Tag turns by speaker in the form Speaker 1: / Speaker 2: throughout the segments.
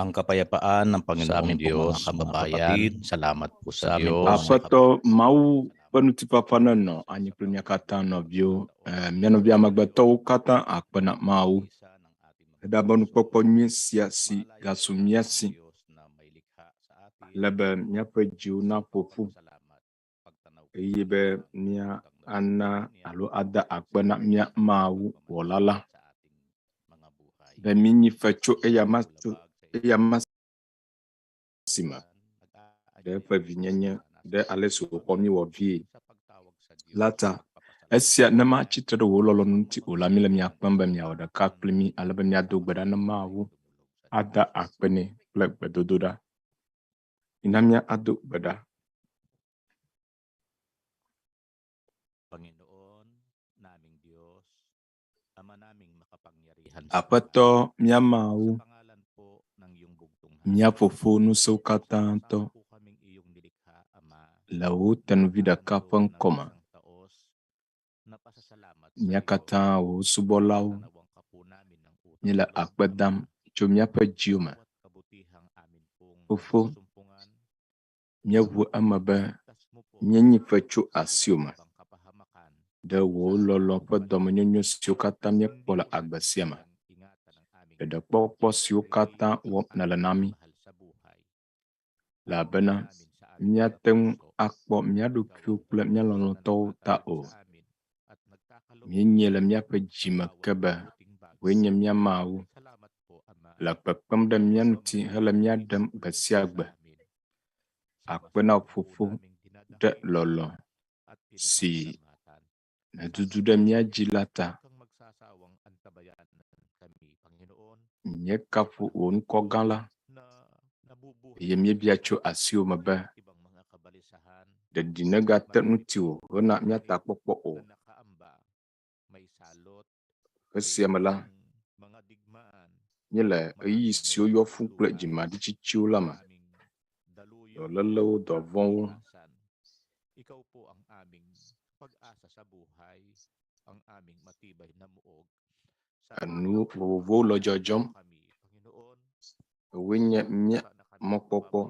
Speaker 1: Ang kapayapaan ng Panginoong Diyos, mga kapatid, salamat po sa Diyos.
Speaker 2: Aƒetɔ Mawu ƒe ŋutifafa nenɔ anyi kple mía katã nɔviwo, mía nɔvi amegbetɔwo katã akpe na Mawu. Eɖa be nukpɔkpɔ nyui sia si gasu mía si, ale be míaƒe dziwo naƒoƒu, eye be mía ana alo ada akpe na mía Mawu wɔla la, be mínyi fe tso eya ma si me, ɖe eƒe vinyenye, ɖe alesi wòxɔ mí wɔ vie la ta. Esia ne matsitre ɖe wò lɔlɔ̃nu ŋuti o la, mí le miakpɔm be miawɔ ɖeka kpli mí, ale be miado gbe ɖa ne Mawu ada akpe nɛ kple gbedodoɖa. Mina mía ado gbe ɖa. Aƒetɔ mía Mawu, mía Fofo ŋusẽwo katã tɔ, le wò tenuvi ɖeka ƒe ŋkɔ me, mía katã wò subɔlawo, míele akpe dam tso míaƒe dziwo me. Fofo, míeʋu eme be míenyi fe tso asiwo me, ɖe wò lɔlɔ̃ ƒe dɔmenyonyo siwo katã míekpɔ le agbe sia me, ɖeɖekpɔkpɔ siwo katã wɔm nèle na mí, elabena míate ŋu akpɔ mía ɖokuiwo kple mía lɔlɔ̃tɔwo ta o. Míenye le míaƒe dzime ke be wòe nye mía Mawu, le kpekpem ɖe mía ŋuti hele mía ɖem gbe sia gbe. Akpe na Fofo ɖe lɔlɔ̃ si nedudu ɖe mía dzi la ta. Míekafu wò ŋkɔ gã la, eye míebia tso asiwo me be ɖeɖi negate ŋuti wò hena mía takpɔkpɔ o. Esia me la, míele ɣeyiɣi siwo yɔ fũu kple dzimaɖitsitsiwo la me, dɔlélewo, dɔvɔ̃wo, enu vovovowo le dzɔdzɔm, woe nye mía mɔkpɔkpɔ.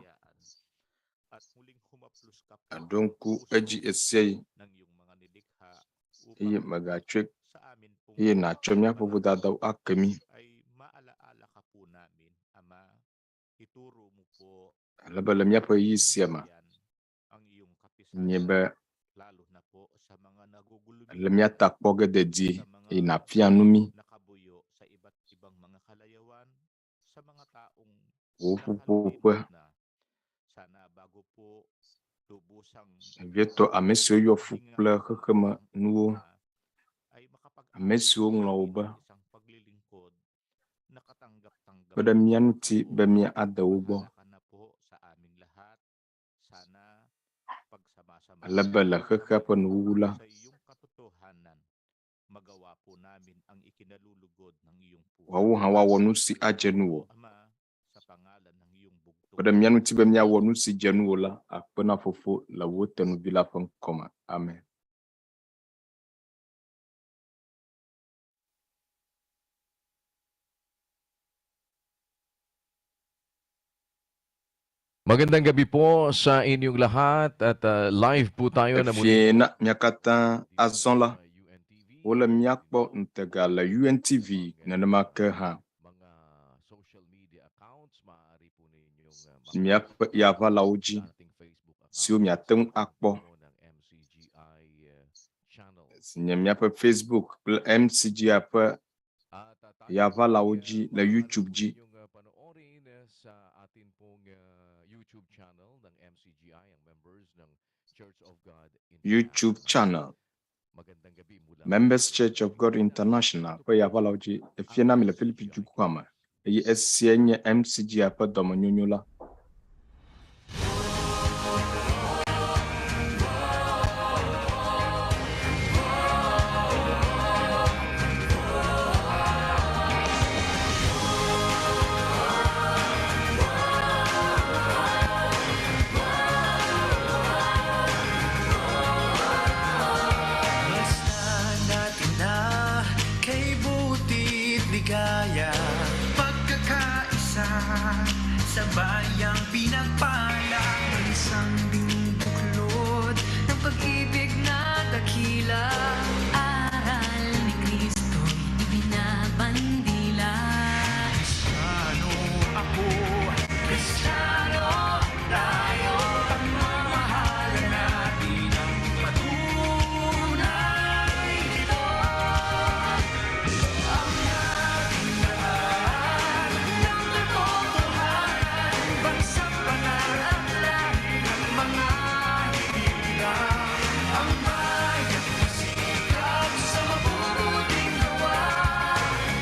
Speaker 2: Eɖo ŋku edzi esia yi, eye megatsɔe, eye nàtsɔ míaƒe vodadawo ake mí. Ale be le míaƒe ɣeyiɣi sia me, nye be le mía ta kpɔ ge dedie, eye nàfia nu mí. Wò ƒuƒoƒe vevietɔ ame siwo yɔ fu kple xexeme nuwo, ame siwo ŋlɔ wò be kpe ɖe mía ŋuti be mía ade wo gbɔ, ale be le xexea ƒe nuwuwu la, woawo hã woawɔ nu si adze nu wò. Kpe ɖe mía ŋuti be míawɔ nu si dze nu wò la, akpe na Fofo le wò tenuvi la ƒe ŋkɔ me. Amen.
Speaker 3: Magandang gabi po sa inyong lahat at live po tayo na muli.
Speaker 2: Na mía katã azɔ la, wole míakpɔ Ŋutegã le UNTV nenemake hã. Míaƒe yaʋalawo dzi, siwo miate ŋu akpɔ, si nye míaƒe Facebook kple MCGI ƒe yaʋalawo dzi le YouTube dzi. YouTube channel Members Church of God International ƒe yaʋalawo dzi, efia na mi le Filipi dukɔa me, eye esia nye MCGI ƒe dɔmenyonyo la.
Speaker 4: Pagkakaisa sa bayang pinagpala ng isang buklod ng pag-ibig na dakila. Aral ni Kristo'y ibinabandila. Kristiyano ako, Kristiyano tayo, pagmamahalan natin ang patunay ito. Ang ating lahat ng katotohanan, bansang pananampalataya ng mga hinihilang. Ang bayan masikap sa mabubuting gawa,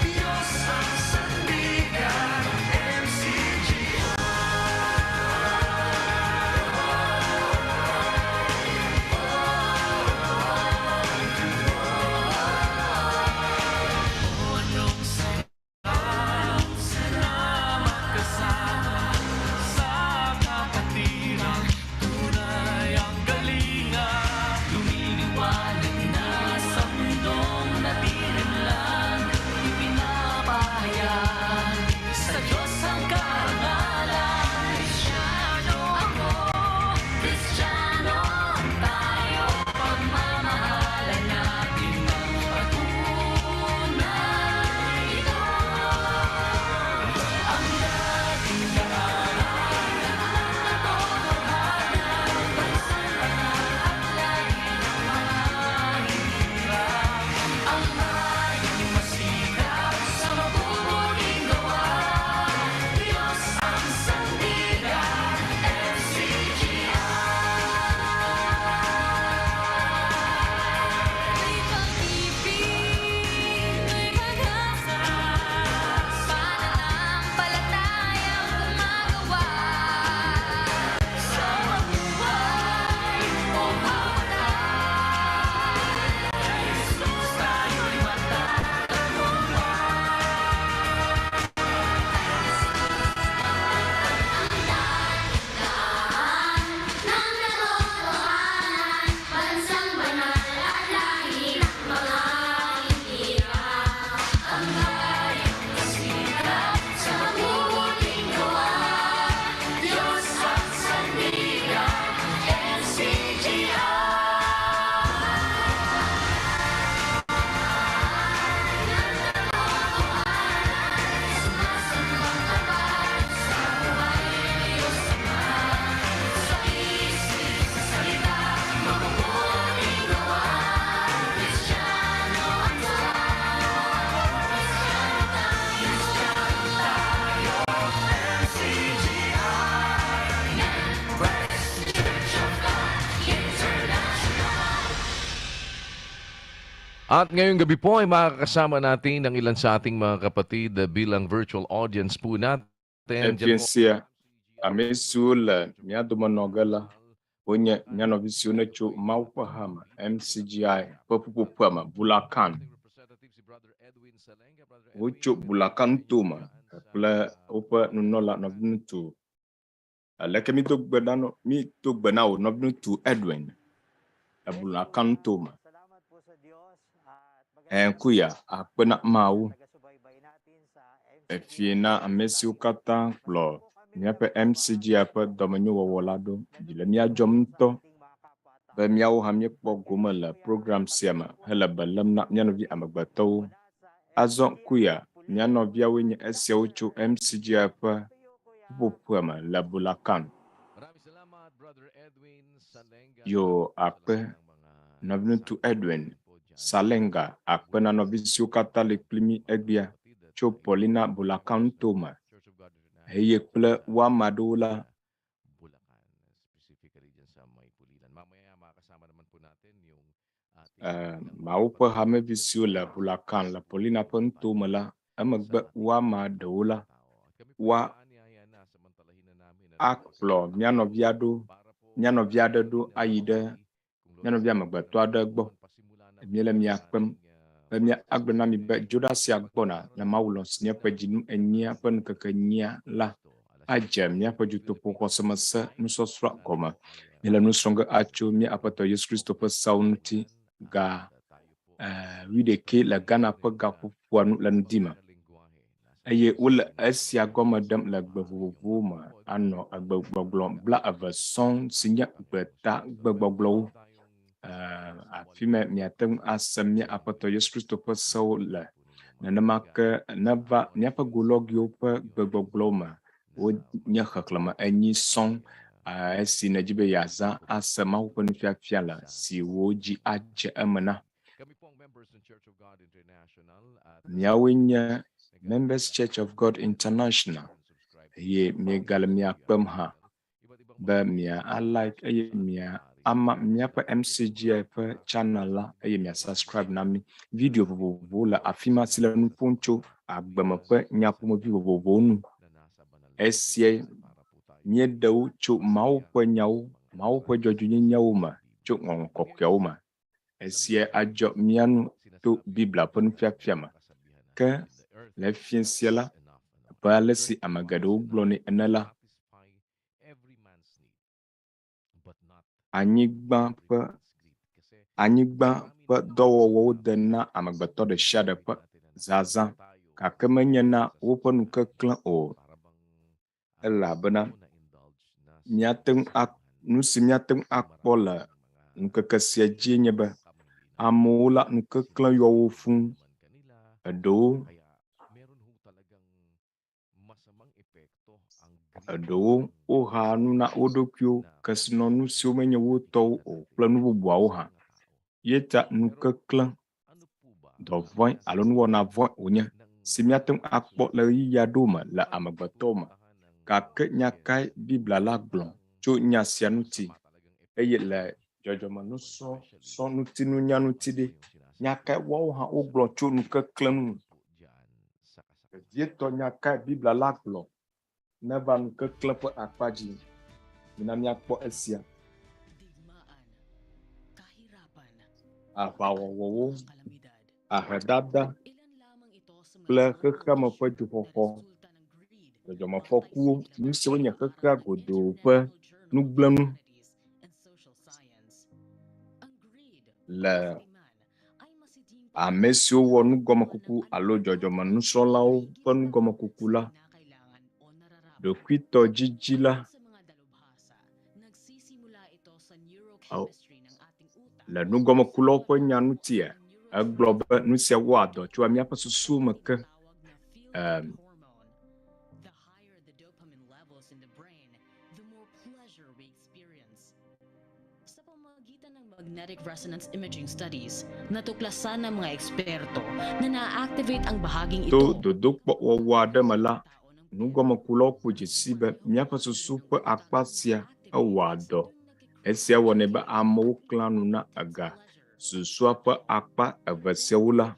Speaker 4: Diyos ang sandigan, MCGI. Anong salamat kasama sa kapatirang tunay ang galingan. Lumiliwanag na sa mundong natirinlan, ipinapahayag sa Diyos ang karangalan. Kristiyano ako, Kristiyano tayo, pagmamahalan natin ang patunay ito. Ang dating daan ng katotohanan, bansang pananampalataya ng mga hinihilang. Ang bayang masikap sa mabubuting gawa, Diyos ang sandigan, MCGI. May pag-ibig, may pag-asa, pananampalatayang gumagawa sa mabuhay o mamatay. Jesus tayo'y bansang banal at lahi ng mga hinihilang. Ang bayang masikap sa mabubuting gawa, Diyos ang sandigan, MCGI. Sumasambang tapat sa buhay ni Diyos Ama, sa isip, sa salita, mabubuting gawa. Kristiyano ako, Kristiyano tayo, MCGI, Christ Church of God International.
Speaker 3: At ngayong gabi po ay makakasama natin ang ilan sa ating mga kapatid bilang virtual audience po natin. Diyan po,
Speaker 2: Efiesia, amesiwo le mia domenyo wonye nɔviŋutsu ne tso Mawu ƒe hame MCGI ƒe ƒuƒoƒe me Bulakan. Wotso Bulakan tome kple woƒe nunɔla Nɔviŋutsu aleke mi do gbe na wo Nɔviŋutsu Edwin Bulakan tome. Kuya akpena Mawu efie na amesiwo katã kplɔ míaƒe MCGI ƒe dɔmenyowɔwɔ la ɖo. Dzi le mía dzɔm ŋutɔ be míawo hã míekpɔ gome le program sia me hele be lém na mía nɔvi amegbetɔwo. Azɔ kuya mía nɔviawoe nye esiawo tso MCGI ƒe ƒuƒoƒe me le Bulakan. Yo akpe Nɔviŋutsu Edwin Salenga akpe na nɔvi siwo katã le kpli mí egbea tso Paulina Bulakan tome eye kple wo ame aɖewo la Mawu ƒe hamevi siwo le Bulakan le Paulina ƒe nutome la emegbe wo ame aɖewo la woa akplɔ mía nɔvi aɖe ɖo ayi ɖe mía nɔvi amegbetɔ aɖe gbɔ. Míele mia kpem be mía agblɔ na mi be dzoɖasia gbɔna le Mawu lɔ̃ si míaƒe Dzinuenyia ƒe ŋkeke 2 la adze míaƒe Dutoƒo Xɔsemesenusɔsrɔ gɔme. Míele nu srɔ̃ ge atso mía Aƒetɔ Yesu Kristo ƒe sawo ŋuti ga 11 le Ghana ƒe gaƒoƒoa nu le ŋdi me. eye wole esia gɔme ɖem le gbe vovovowo me anɔ egbegbɔgblɔ bla eve sɔŋ si nye gbeta gbegbɔgblɔwo. Afi me miate ŋu ase mía Aƒetɔ Yesu Kristo ƒe sewo le nenema ke neva míaƒe golɔgiwo ƒe gbegbɔgblɔwo me wonye xexlẽme enyi sɔŋ. Esi nedzi be yeazã ase Mawu ƒe nufiafia le siwo dzi adze eme na. Míawoe nye Members Church of God International eye míegale míakpem hã be mia like eye mia ama míaƒe MCGI ƒe channel la eye mia subscribe na mi. Video vovovowo le afi ma si le nu ƒom tso agbeme ƒe nyaƒomevi vovovowo nu. Esia míeɖewo tso Mawu ƒe nyawo, Mawu ƒe dzɔdzɔenyenyewo me, tso ŋɔŋlɔ kɔkɔewo me. Esia adzɔ mía nu to Biblia ƒe nufiafia me. Ke le fiasia la, abe alesi ame geɖewo gblɔ nɛ ene la, anyigba ƒe dɔwɔwɔwo de na amegbetɔ ɖe sia ɖe ƒe zazã, gake menye na woƒe nukeklẽ o. Elabena nu si míate ŋu akpɔ le ŋkeke sia dzi nye be amewo la nukeklẽ yɔ wo fũu. Eɖewo woha nu na wo ɖokuiwo kesinɔnu siwo menye wo tɔwo o kple nu bubuawo hã. Ye ta nukeklẽ, dɔvɔ̃e alo nuwɔna vɔ̃e wònye si míate ŋu akpɔ le ɣeyiɣi aɖewo me le amegbetɔwo me. Gake nya kae Biblia la gblɔ tso nya sia ŋuti eye le dzɔdzɔmenusɔsrɔ ŋutinunya ŋuti ɖe nya kae woawo hã wogblɔ tso nukeklẽ ŋu. Vevietɔ nya kae Biblia la gblɔ neva nukeklẽ ƒe akpa dzi. Mina míakpɔ esia. Aʋawɔwɔwo, ahedada kple xexeme ƒe dzoxɔxɔ, dzɔdzɔmefɔkuwo, nu siwo nye xexea godoo ƒe nugblẽnu le amesiwo wɔ nugɔmekuku alo dzɔdzɔmenusrɔ̃lawo ƒe nugɔmekuku la, ɖokuitɔ dzidzi la, le nugɔmekulawo ƒe nya ŋutia, egblɔ be nu sia wɔa dɔ tso míaƒe susuwo me ke.
Speaker 5: Magnetic resonance imaging studies, natuklasan ng mga eksperto na na-activate ang bahaging ito.
Speaker 2: To dodokpɔwo aɖe me la, nugɔmekulawo ƒo dzesi be míaƒe susu ƒe akpa sia ewɔa dɔ. Esia wɔnɛ be amewo klã nu na ega. Susua ƒe akpa eve siawo la,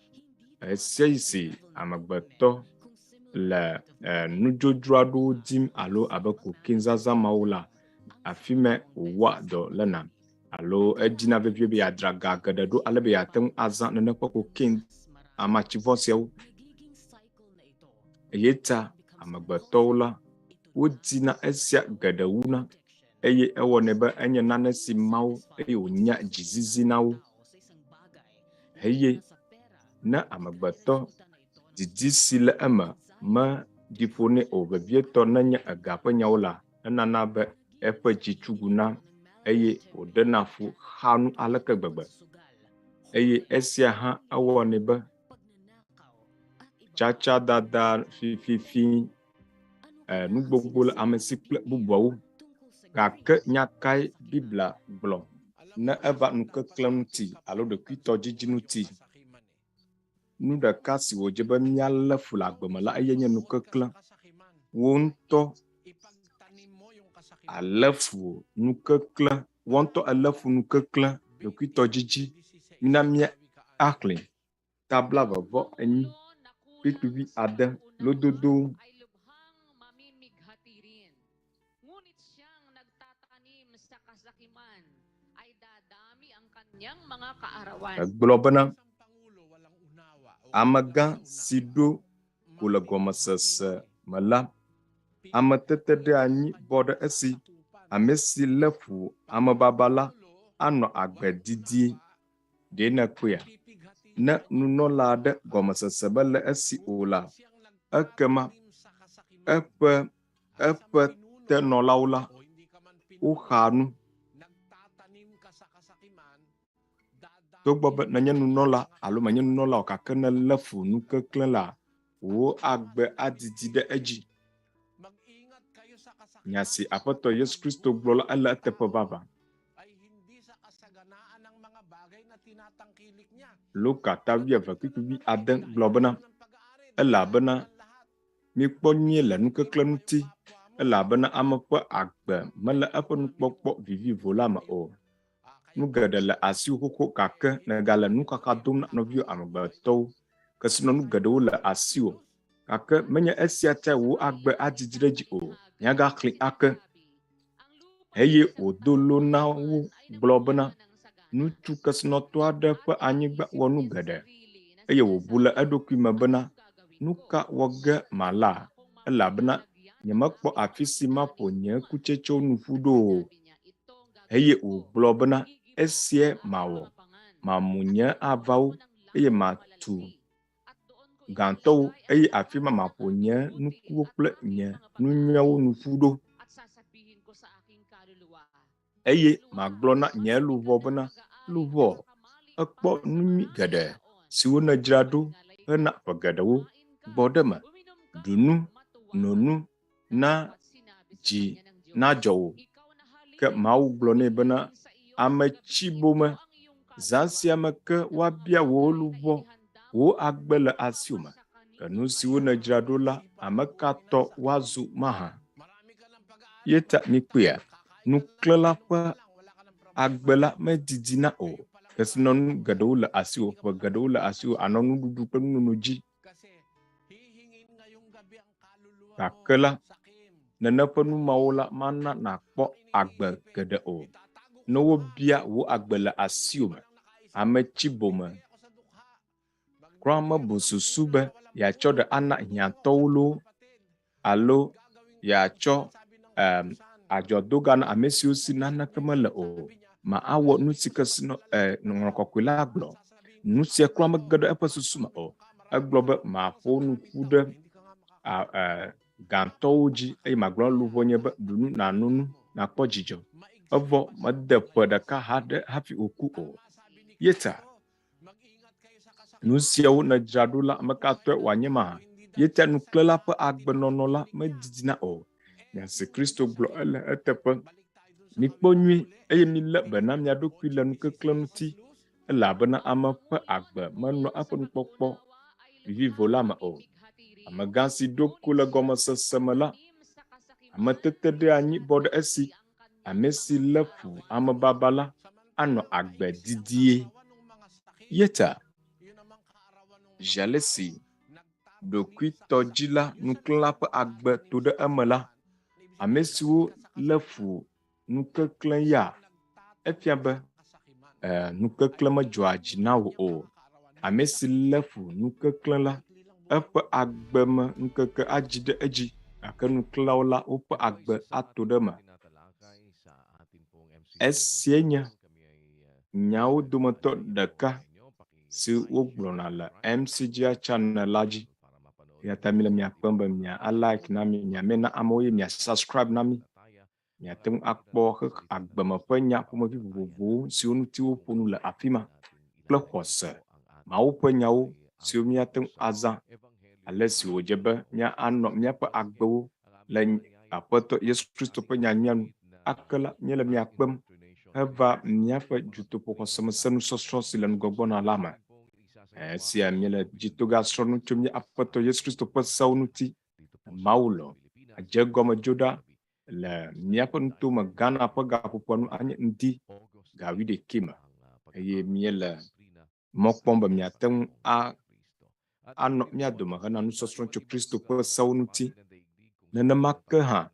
Speaker 2: esia yi si amegbetɔ le nudzodzro aɖewo dim alo abe kokinzazã mawo la, afi me wòwɔa dɔ lena. Alo edina vevie be yeadzra ga geɖe ɖo ale be yeate ŋu azã nene ƒe kokin amatsivɔ siawo. Eye ta amegbetɔwo la, wodina esia geɖe wuna eye ewɔnɛ be enye nane si Mawu eye wònya dzizizi na wo. Eye ne amegbetɔ didi si le eme meɖi ƒo nɛ o vevietɔ nenye ega ƒe nyawo la, enana be eƒe dzitsugu na eye wòɖena fu xanu aleke gbegbe. Eye esia hã ewɔnɛ be tsatsa dada fififi nu gbogbo le ame si kple bubuawo. Gake nya kae Biblia gblɔ ne eva nukeklẽ ŋuti alo ɖokuitɔ dzidzi ŋuti. Nu ɖeka si wòdze be míalé fu le agbe me la eye nye nukeklẽ. Wo ŋutɔ alé fu nukeklẽ, wo ŋutɔ elé fu nukeklẽ ɖokuitɔ dzidzi. Mina mía axlẽ tabla vevɔ enyi kpikpivi ade lododo. Egblɔ bena amegã si ɖo ko le gɔmesese me la, ametete ɖe anyi bɔ ɖe esi. Ame si lé fu amebaba la anɔ agbe didie. Ɖe ne kpea, ne nunɔla aɖe gɔmesese mele esi o la, ekema eƒe tenɔlawo la woxa nu togbɔ be nenye nunɔla alo menye nunɔla o gake ne lé fu nu keklẽ la wo agbe adidi ɖe edzi. Nya si Aƒetɔ Yesu Kristo gblɔ la ele eteƒe vavã. Luka 10:6 gblɔ bena elabena mikpɔ nyuie le nukeklẽ ŋuti elabena ame ƒe agbe mele eƒe nukpɔkpɔ vivivo la me o. Nu geɖe le asiwò xoxo gake negale nuxaxa dom na nɔviwò amegbetɔwo. Kesinɔnu geɖewo le asiwò gake menye esia tia wo agbe adidi ɖe dzi o. Miagaxlẽ ake. Eye wòdo lo na wo gblɔ bena ŋutsu kesinɔtɔ aɖe ƒe anyigba wɔ nu geɖe eye wòbu le eɖokui me bena nu ka wɔ ge mala elabena nyemekpɔ afi si maƒo nye kutsetsewo nu ƒu ɖo o. Eye wògblɔ bena esia mawɔ, mamu nye avawo eye matu gãtɔwo eye afi ma maƒo nye nukuwo kple nye nunyuiwo nu ƒu ɖo. Eye magblɔ na nye luʋɔ bena luʋɔ ekpɔ nu nyui geɖe siwo nedzra ɖo hena ƒe geɖewo gbɔ ɖe me. Ɖu nu, no nu, na dzi nadzɔ wò. Ke Mawu gblɔ nɛ bena ame tsibome zã sia me ke woabia wò luʋɔ, wò agbe le asiwò me. Ke nu siwo nedzra ɖo la ame ka tɔ woazu mahã. Yeta mikpea nuklela ƒe agbe la medidina o. Kesinɔnu geɖewo le asiwò, ƒe geɖewo le asiwò, anɔ nuɖuɖu kple nunono dzi. Gake la nene ƒe numawo la mana nakpɔ agbe geɖe o. Ne wobia wò agbe le asiwò me, ame tsibome krɔ mebu susu be yeatsɔ ɖe ana hiãtɔwo loo alo yeatsɔ adzɔdoga na amesiwo si naneke mele o. Ma awɔ nu si ke Ŋɔŋlɔ Kɔkɔe la gblɔ. Nu sia krɔ mege ɖe eƒe susu me o. Egblɔ be maƒo nu ƒu ɖe gãtɔwo dzi eye magblɔ luʋɔ nye be ɖu nu, nano nu, nakpɔ dzidzɔ. Evɔ mede ƒe ɖeka hafi wòku o. Yeta nu siawo nedzra ɖo la ame ka tɔe wòanye mahã. Yeta nuklela ƒe agbenɔnɔ la medidina o. Nya si Kristo gblɔ ele eteƒe. Mikpɔ nyuie eye milé be na mia ɖokui le nukeklẽ ŋuti elabena ame ƒe agbe menɔ eƒe nukpɔkpɔ vivivo la me o. Amegã si ɖoko le gɔmesese me la, ame tete ɖe anyi bɔ ɖe esi. Ame si lé fu amebaba la anɔ agbe didie. Yeta alesi ɖokui tɔdzi la nuklela ƒe agbe to ɖe eme la, ame siwo lé fu nukeklẽ ya efia be nukeklẽ medzɔa dzi na wò o. Ame si lé fu nukeklẽ la eƒe agbe me nukeke adzi ɖe edzi gake nuklelawo la woƒe agbe ato ɖe me. Esie nye nyawo dometɔ ɖeka si wogblɔna le MCGI Channel la dzi. Yata mi le miakpem be mia like na mi, miame na amewo ye mia subscribe na mi. Miate ŋu akpɔ agbeme ƒe nya ƒomevi vovovowo siwo ŋuti woƒo nu le afi ma kple xɔse. Mawu ƒe nyawo siwo miate ŋu azã alesi wòdze be anɔ míaƒe agbewo le Aƒetɔ Yesu Kristo ƒe nyanyua nu. Ake la míele miakpem heva míaƒe Dutoƒo Xɔsemesenusɔsrɔ si le nugbɔgbɔna la me. Esia míele dzitoga srɔ̃ nu tso mía Aƒetɔ Yesu Kristo ƒe sewo ŋuti. Mawu lɔ adze gɔmedzo ɖa le míaƒe nutome Ghana ƒe gaƒoƒoa nu anye ŋdi ga 11 me. Eye míele mɔ kpɔm be miate ŋu anɔ mía dome hena nusɔsrɔ̃ tso Kristo ƒe sewo ŋuti. Nenema ke hã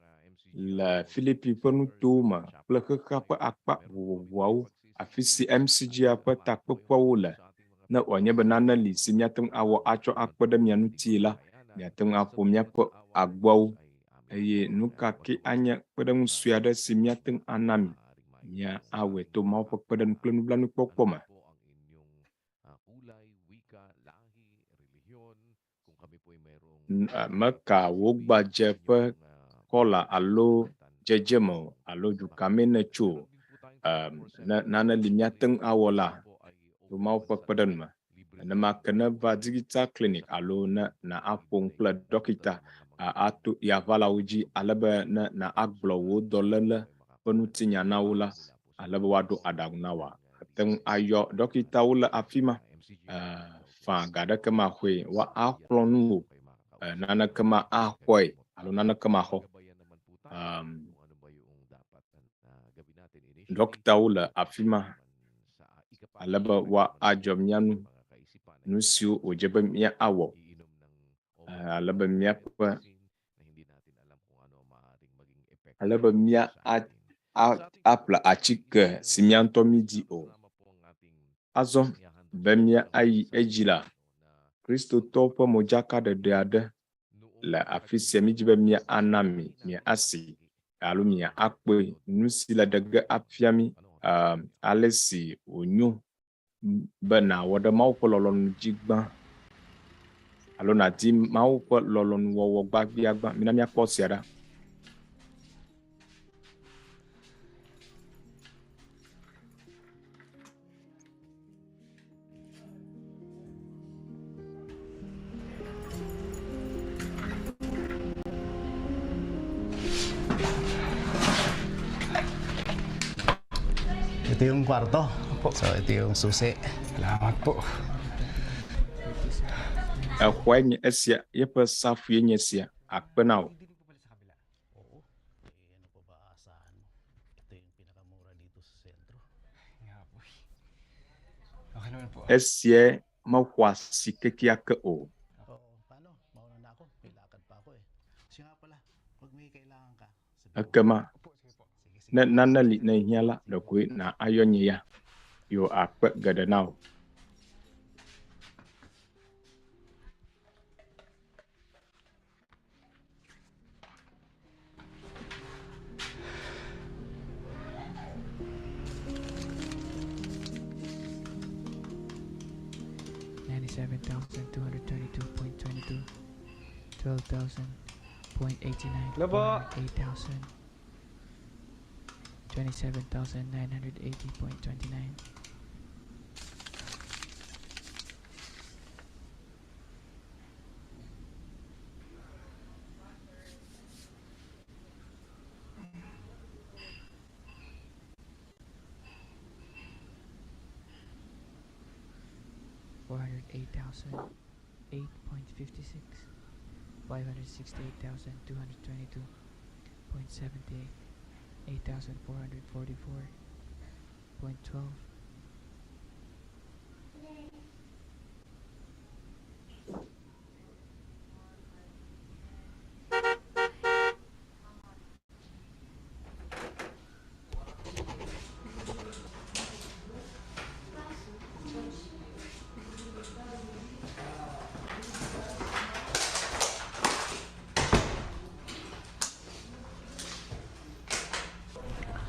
Speaker 2: le Filipi ƒe nutowo me kple xexea ƒe akpa vovovoawo afi si MCGI ƒe takpeƒewo le. Ne wòanye be nane li si míate ŋu awɔ atsɔ akpe ɖe mia ŋuti la, miate ŋu aƒo míaƒe agboawo eye nu ka ke anye kpeɖeŋu sue aɖe si míate ŋu ana mi. Mia awɔe to Mawu ƒe kpeɖeŋu kple nublanuikpɔkpɔ me.
Speaker 3: kulay, wika, lahi, religion, kung kami po ay mayroong
Speaker 2: meka wogbadze ƒe kɔla alo dzedzeme o, alo dzukame ne tso nane li míate ŋu awɔ la to Mawu ƒe kpeɖeŋu me. Nenema ke ne va digital clinic alo ne na aƒo ŋu kple dɔkita ato yava la wo dzi alebe ne na agblɔ wo dɔléle ƒe ŋutinya na wo la alebe woaɖo aɖaŋu na woa. Ate ŋu ayɔ dɔkitawo le afi ma fã ga ɖeke maxɔe wa axlɔ̃ nu wo naneke ma axɔe alo naneke ma xɔ. Dɔkitawo le afi ma alebe wa adzɔ mía nu siwo wòdze be mía awɔ alebe míaƒe alebe mía aƒle atike si mía ŋutɔ mídi o. Azɔ be mía ayi edzi la, kristotɔwo ƒe modzakaɖeɖe aɖe le afi sia mídzi be mía ana mi, mía asi alo mía akpɔe nu si le ɖege afia mi alesi wònyo be nawɔ ɖe Mawu ƒe lɔlɔ̃nu dzi gbã alo nadi Mawu ƒe lɔlɔ̃nu wɔwɔ gbagbiagbã. Mina míakpɔ sia ɖa.
Speaker 6: Ito yung kwarto. So ito yung susi.
Speaker 7: Salamat po.
Speaker 2: Exɔe nye esia, yeƒe safue nye esia. Akpe na wo. Esia mexɔ asi kekeake o. Ekema ne nane li ne hiã la ɖekoe na ayɔ nye ya yo akpe geɖe na wo.
Speaker 8: $97,222.22, $12,000.89,
Speaker 7: Labo.
Speaker 8: $8,000, $27,980.29. $408,008.56, $568,222.78, $8,444.12.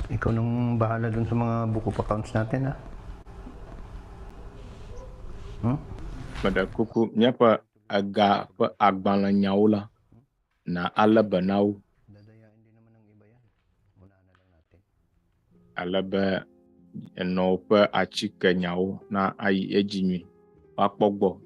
Speaker 6: Ikaw nung bahala dun sa mga buku accounts natin, ha?
Speaker 2: Pada kuku míaƒe ega ƒe agbalẽnyawo la na alebe na wo alebe enɔwo ƒe atike nyawo na ayi edzi nyui woakpɔ gbɔ.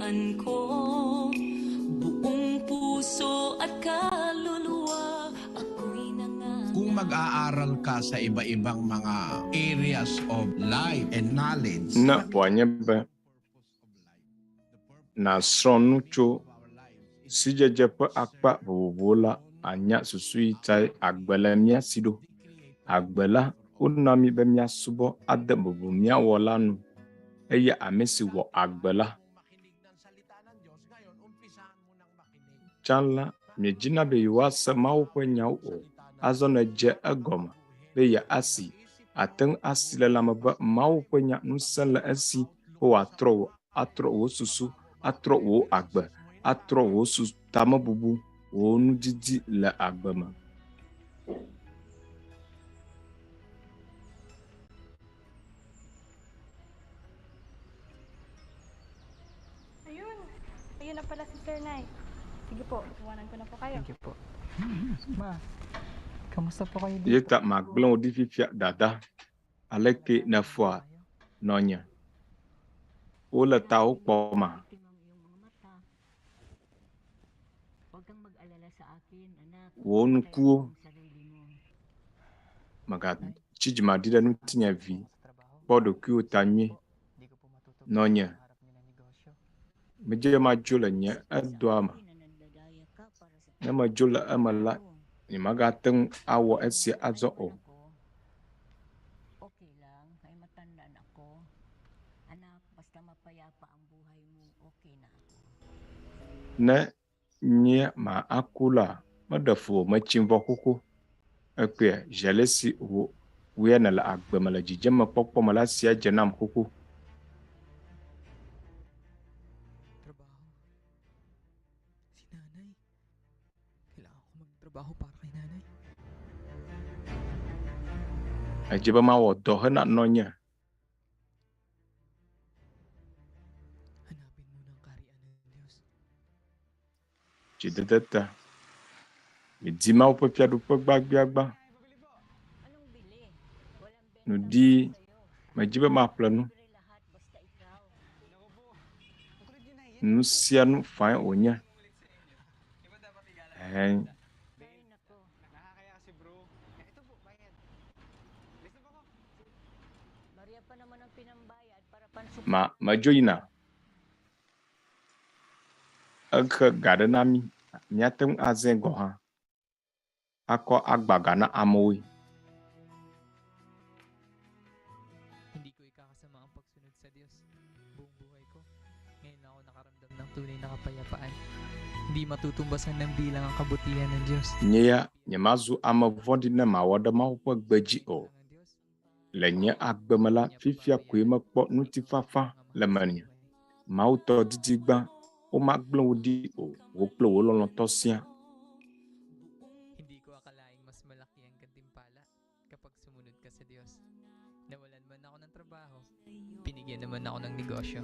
Speaker 4: kahihiyan ko, buong puso at kaluluwa, ako'y nangangako.
Speaker 7: Kung mag-aaral ka sa iba-ibang mga areas of life and knowledge,
Speaker 2: na wanyebe na srɔ̃nu tso sidzedze ƒe akpa vovovo la anya susui tai agbe le mía si ɖo. Agbe la wona mi be míasubɔ ade bubu míawɔ la nu eye ame si wɔ agbe la tsã la miedzina be yewoase Mawu ƒe nyawo o, azɔ ne dze egɔme be yeasi ate ŋu asi le lãme be Mawu ƒe nya ŋusẽ le esi be atrɔ wo susu, atrɔ wo agbe, atrɔ wo tamebubu, wo nudidi le agbe me.
Speaker 9: Ayun na pala si Sir Nay. Sige po, iwanan ko na po kayo.
Speaker 8: Thank you po. Ma, kamusta po kayo
Speaker 2: Ye
Speaker 8: dito?
Speaker 2: tak magblɔ di fifia dada aleke ne fɔa nɔnye. Wole tawo kpɔ ma. Wo nukuwo magatsi dzimadi ɖe ŋutinyavi kpɔ ɖokuiwo ta nyuie. Nɔnye medze madzo le nye edoa me. Ne medzo le eme la, nyemagate ŋu awɔ esia azɔ o. Ne nye ma aku la, meɖe fu metsi vɔ xoxo. Ekpe alesi woe ne le agbe me le dzidzeme kpɔkpɔ me la sia dze nam xoxo.
Speaker 8: Trabaho. Si nanay. Kailangan ko magtrabaho para kay nanay.
Speaker 2: Edze be mawɔ dɔ hena nɔnye.
Speaker 8: Hanapin mo ng kaharian ng Diyos.
Speaker 2: Dzidede te. Medi Mawu ƒe fiaɖuƒe gbagbiagba. Nudi medzi be maƒle nu. Nu sia nu fae wònye. Medzo yina. Exe ga ɖe na mí. Míate ŋu azẽ gɔ hã. Akɔ agbaga na amewoe.
Speaker 8: Hindi ko ikakasama ang pagsunod sa Diyos. Buong buhay ko, ngayon ako nakaramdam ng tunay na kapayapaan. Hindi matutumbasan ng bilang ang kabutihan ng Diyos.
Speaker 2: Nyea nyemazu ame vɔ̃ɖi ne mawɔ ɖe Mawu ƒe gbe dzi o. Le nye agbe me la, fifia koe mekpɔ ŋutifafa le menye. Mawu tɔ didi gbã, womagblẽ wo ɖi o, wo kple wo lɔlɔ̃tɔ sia.
Speaker 8: Hindi ko akalaing mas malaki ang gantimpala kapag sumunod ka sa Diyos. Nawalan man ako ng trabaho, binigyan naman ako ng negosyo.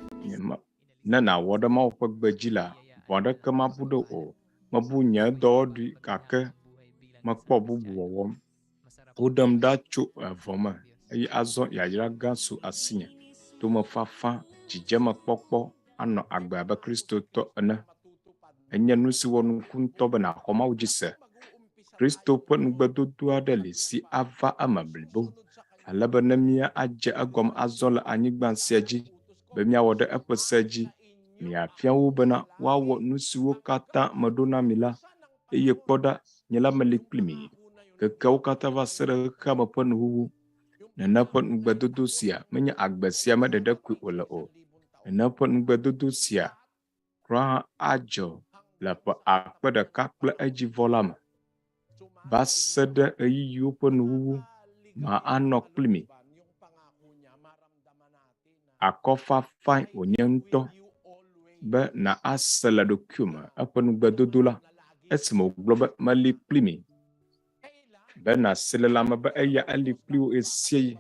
Speaker 2: Ne nawɔ ɖe Mawu ƒe gbe dzi la, vɔ aɖeke mabu ɖe o. Mebu nye dɔwɔɖui gake mekpɔ bubu wɔwɔm. Woɖem ɖa tso evɔ me eye azɔ yayra gã su asinye. Tomefafa, dzidzemekpɔkpɔ anɔ agbe abe Kristotɔ ene. Enye nu si wɔ nuku ŋutɔ be nàxɔ Mawu dzi se. Kristo ƒe nugbedodo aɖe li si ava eme blibo. Ale be ne mía adze egɔme azɔ le anyigba sia dzi, be míawɔ ɖe eƒe se dzi, miafia wo bena woawɔ nu siwo katã meɖo na mi la, eye kpɔ ɖa nye la meli kpli mi. Kekewo katã va se ɖe xexea me ƒe nuwuwu. Nene ƒe nugbedodo sia menye agbe sia me ɖeɖe koe wòle o. Nene ƒe nugbedodo sia krɔ hã adzɔ le ƒe 1,000 kple edzivɔ la me. Va se ɖe ɣeyiɣiwo ƒe nuwuwu ma anɔ kpli mi. Akɔfafae wònye ŋutɔ be na ase le ɖokuiwome eƒe nugbedodo la esime wògblɔ be meli kpli mi. Be nase le lãme be eya eli kpli wo esie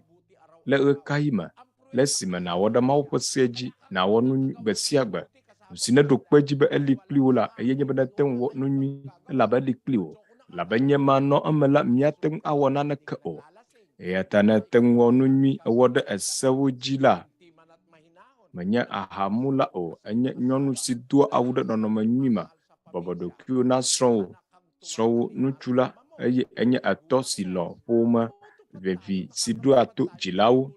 Speaker 2: le ɣe ka ɣi me le esime nawɔ ɖe Mawu ƒe se dzi nawɔ nu gbe sia gbe. Nu si ne ɖo kpe dzi be eli kpli wo la eye nye be nete ŋu wɔ nu nyui elabe eli kpli wo. Labe nye manɔ eme la míate ŋu awɔ naneke o. Eya ta nete ŋu wɔ nu nyui ewɔ ɖe esewo dzi la menye ahamula o enye nyɔnu si do awu ɖe nɔnɔme nyui me bɔbɔ ɖokuiwo na srɔ̃wo ŋutsu la eye enye etɔ si lɔ ƒome vevi si ɖoa to dzilawo.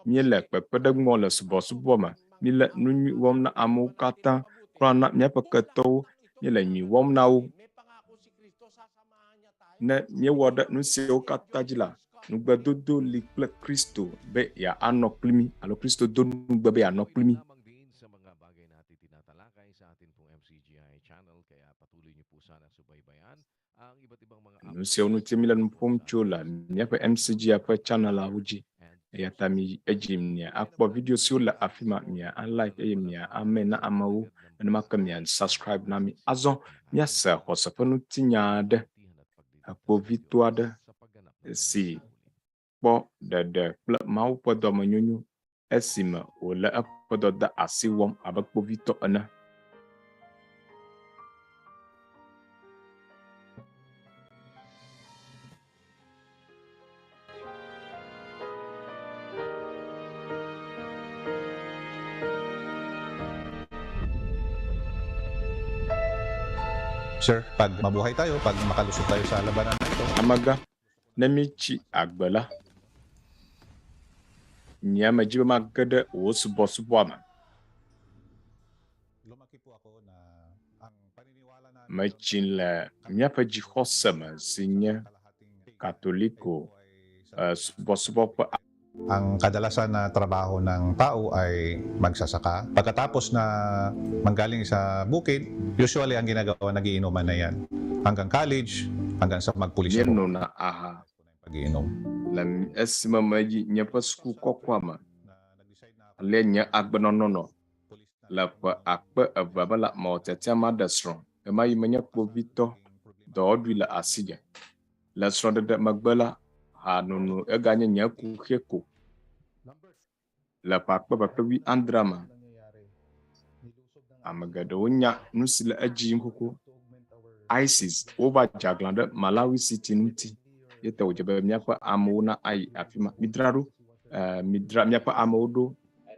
Speaker 2: Míele kpekpeɖeŋu le subɔsubɔ me, míele nu nyui wɔm na amewo katã, klɔna na míaƒe ketɔwo, míele nyui wɔm na wo. Ne míewɔ ɖe nu siawo katã dzi la, nugbedodo li kple Kristo be ya anɔ kpli mí, alo Kristo do nugbe be ya anɔ kpli mí.
Speaker 3: Sa mga bagay na ating tinatalakay sa ating pong MCGI channel, kaya patuloy niyo po sana subaybayan ang iba't ibang mga
Speaker 2: Nu siawo ŋuti míele nu ƒom tso le míaƒe MCGI ƒe channelawo dzi. Eya ta mi edzi mia akpɔ video siwo le afi ma, mia like eye mia ame na amewo, nenema ke mia subscribe na mi. Azɔ míase xɔse ƒe ŋutinya aɖe, ekpovito aɖe si kpɔ ɖeɖe kple Mawu ƒe dɔmenyonyo esime wòle eƒe dɔde asi wɔm abe kpovitɔ ene.
Speaker 10: Sir, pag mabuhay tayo, pag makalusot tayo sa labanan na ito.
Speaker 2: Amaga nemichi agbela. Nyama jiba magade wo subɔ ma.
Speaker 10: Lumaki po ako na ang paniniwala na
Speaker 2: Machin le míaƒe xɔseme si nye katoliko subɔ pe.
Speaker 10: Ang kadalasan na trabaho ng tao ay magsasaka. Pagkatapos na manggaling sa bukid, usually ang ginagawa, nagiinuman na yan. Hanggang college, hanggang sa magpulis.
Speaker 2: Yerno na aha.
Speaker 10: Pag-iinom.
Speaker 2: Lam esima maji nyapa suku kokwama. Le nya agbe nonono. La pa akpe evabala ma otetia ma desron. Ema yimenya povito do odwi la asige. La sron de magbela hanunu eganye nyaku heko. La pa akpe bapewi andrama. Amagado nya nusile eji mkoko. ISIS over Jaglande Malawi City nuti. Yete ujebe miapa amewo na ai afima midraro midra miapa amewo do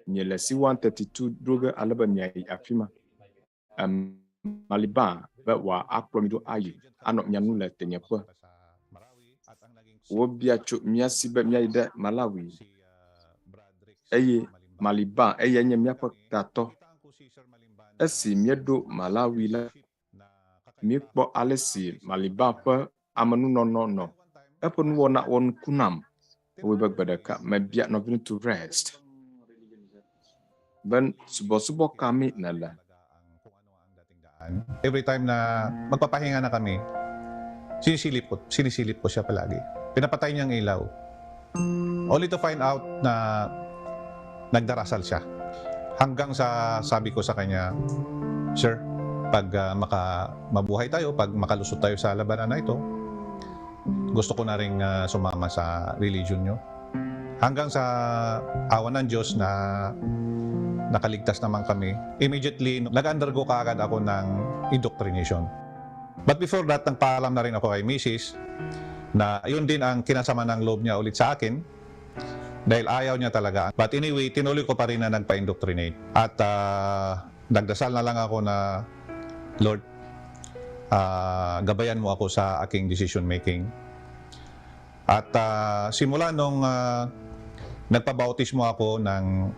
Speaker 2: nyele si 132 droge alaba miai afima Maliban be wa akpromido ayi ano nyanu le tenyepo wo bia cho miasi be miai de Malawi eye Maliban eye nye miapa tato esi miedo Malawi la mikpo alesi Maliban pe amanu no Upon one at one kunam, we beg better cut my beat nothing to rest. Ben subo kami nala.
Speaker 10: Every time na magpapahinga na kami, sinisilip ko siya palagi. Pinapatay niya ang ilaw. Only to find out na nagdarasal siya. Hanggang sa sabi ko sa kanya, Sir, pag mabuhay tayo, pag makalusot tayo sa labanan na ito, gusto ko na rin sumama sa religion nyo. Hanggang sa awa ng Diyos na nakaligtas naman kami, immediately nag-undergo kaagad ako ng indoctrination. But before that, nagpaalam na rin ako kay Mrs. na yun din ang kinasama ng loob niya ulit sa akin dahil ayaw niya talaga. But anyway, tinuloy ko pa rin na nagpa-indoctrinate. At nagdasal na lang ako na, Lord, gabayan mo ako sa aking decision making. At simula nung nagpabautismo ako ng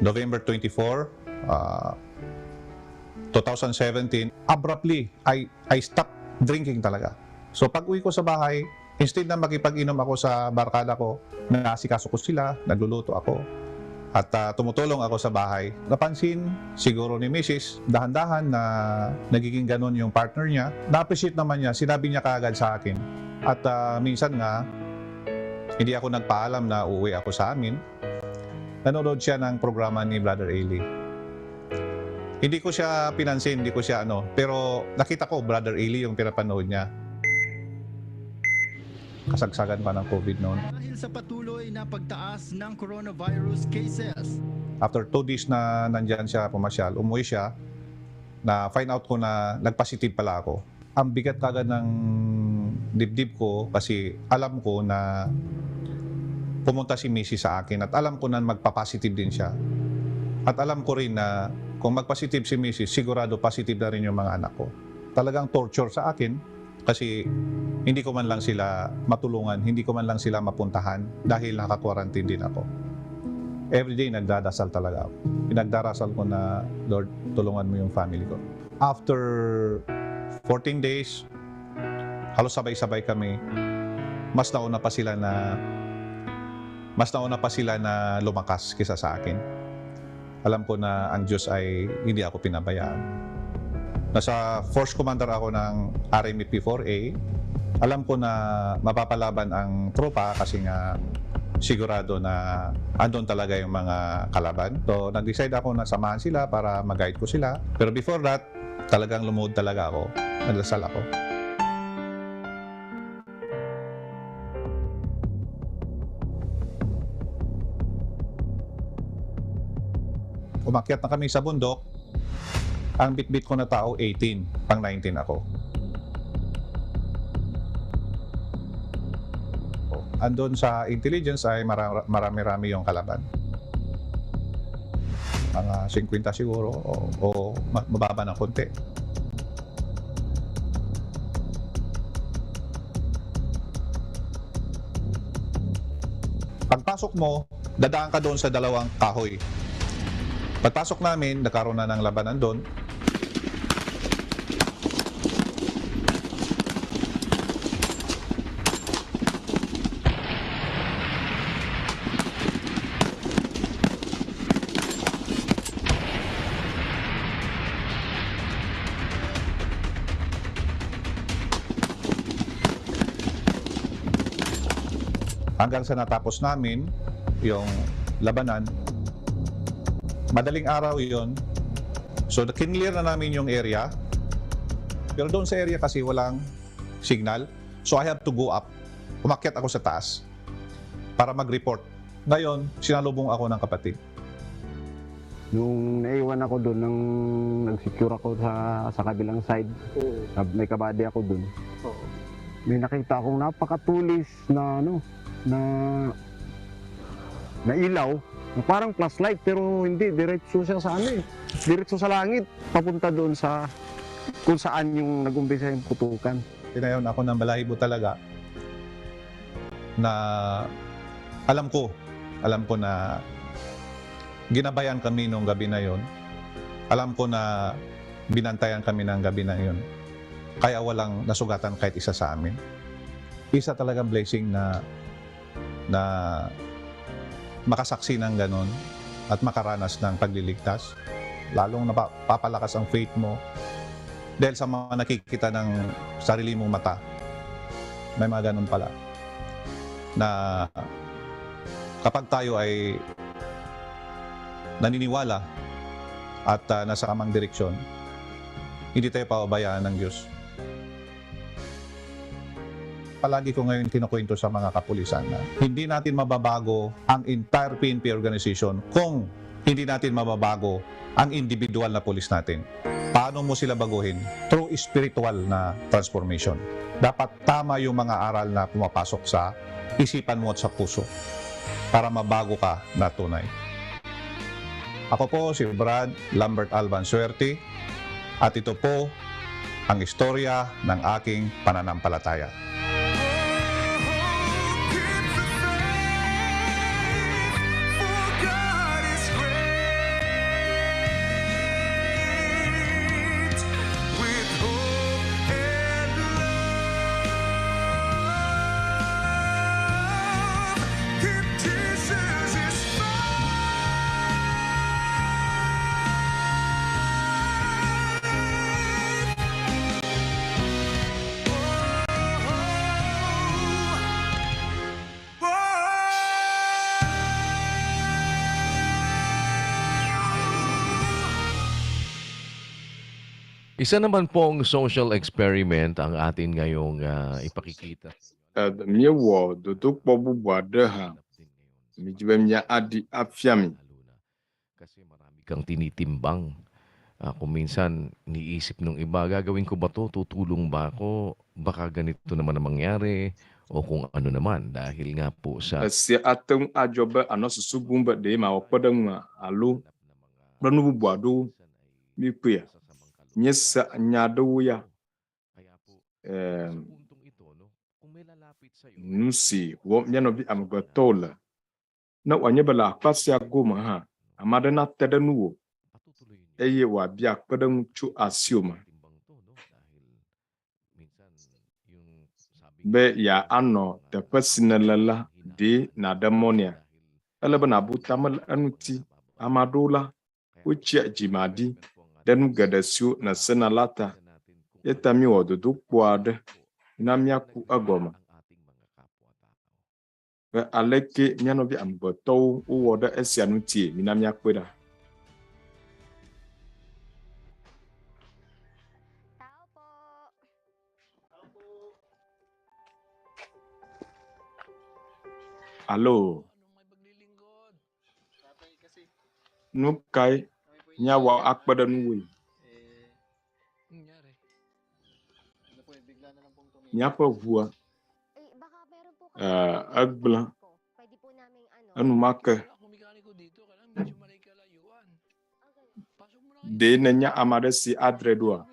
Speaker 10: November 24, 2017, abruptly, I stopped drinking talaga. So pag uwi ko sa bahay, instead na makipag-inom ako sa barkada ko, nasikaso ko sila, nagluluto ako, at tumutulong ako sa bahay. Napansin siguro ni Mrs. dahan-dahan na nagiging ganon yung partner niya. Na-appreciate naman niya, sinabi niya kaagad sa akin. At minsan nga, hindi ako nagpaalam na uuwi ako sa amin. Nanonood siya ng programa ni Brother Eli. Hindi ko siya pinansin, hindi ko siya pero nakita ko Brother Eli yung pinapanood niya. Kasagsagan pa ng COVID noon.
Speaker 11: Dahil sa patuloy na pagtaas ng coronavirus cases.
Speaker 10: After 2 days na nandyan siya pumasyal, umuwi siya, na find out ko na nagpositive pala ako. Ang bigat kagad ng dibdib ko kasi alam ko na pumunta si Mrs. sa akin at alam ko na magpa-positive din siya. At alam ko rin na kung mag-positive si Mrs., sigurado positive na rin yung mga anak ko. Talagang torture sa akin kasi hindi ko man lang sila matulungan, hindi ko man lang sila mapuntahan dahil naka-quarantine din ako. Everyday nagdadasal talaga ako. Pinagdarasal ko na, Lord, tulungan mo yung family ko. After 14 days, halos sabay-sabay kami. Mas nauna pa sila na lumakas kaysa sa akin. Alam ko na ang Diyos ay hindi ako pinabayaan. Nasa Force Commander ako ng RMP 4A. Alam ko na mapapalaban ang tropa kasi nga sigurado na andun talaga yung mga kalaban. So, nag-decide ako na samahan sila para mag-guide ko sila. Pero before that, talagang lumuhod talaga ako. Nagdasal ako. Umakyat na kami sa bundok. Ang bit-bit ko na tao, 18. Pang 19 ako. Andun sa intelligence ay marami-rami yung kalaban. Mga 50 siguro o mababa ng konti. Pagpasok mo, dadaan ka doon sa dalawang kahoy. Pagpasok namin, nagkaroon na ng labanan doon. Hanggang sa natapos namin yung labanan, madaling araw yon. So, kinlear na namin yung area. Pero doon sa area kasi walang signal. So, I have to go up. Umakyat ako sa taas para mag-report. Ngayon, sinalubong ako ng kapatid.
Speaker 12: Nung naiwan ako doon, nang nag-secure ako sa kabilang side, may kabady ako doon. May nakita akong napakatulis na na ilaw, parang flashlight pero hindi, diretso siya sa diretso sa langit, papunta doon sa kung saan yung nag-umpisa yung putukan.
Speaker 10: Tinayon ako ng balahibo talaga na alam ko na ginabayan kami nung gabi na yon. Alam ko na binantayan kami ng gabi na yon. Kaya walang nasugatan kahit isa sa amin. Isa talagang blessing na makasaksi ng ganon at makaranas ng pagliligtas. Lalong napapalakas ang faith mo dahil sa mga nakikita ng sarili mong mata. May mga ganon pala na kapag tayo ay naniniwala at nasa kamang direksyon, hindi tayo pababayaan ng Diyos. Palagi ko ngayon kinukwento sa mga kapulisan na hindi natin mababago ang entire PNP organization kung hindi natin mababago ang individual na pulis natin. Paano mo sila baguhin? Through spiritual na transformation. Dapat tama yung mga aral na pumapasok sa isipan mo at sa puso para mabago ka na tunay. Ako po si Brad Lambert Alban Suerte at ito po ang istorya ng aking pananampalataya.
Speaker 3: Isa naman pong social experiment ang atin ngayong ipakikita.
Speaker 2: Dɔmenyowɔwɔ dodokpɔ bubu aɖe hã midzi be adi afiami.
Speaker 3: Kasi marami kang tinitimbang Kung minsan, niisip nung iba, gagawin ko ba to? Tutulong ba ako? Baka ganito naman ang mangyari. O kung ano naman, dahil nga po sa...
Speaker 2: Si ateng ajobe anosusu bumba de ma opadang alo ranu buado mi pia nyesa nyado ya nusi wo nyano bi amgotola na wanye bala kwasi agoma ha amada na tedanuwo eye wa bia padang chu asioma be ya ano te pasinalala de na demonia elebe na butamal anuti amadola uchia jimadi denu gadasio na senalata etami wododo kwade na miaku agoma be aleke miano bi amboto uwoda esianuti mina miakweda Alo. Nukai nyawa akpada nuwi. Nyapa vua. Egbe. Anu make. De nenya amadesi adredua.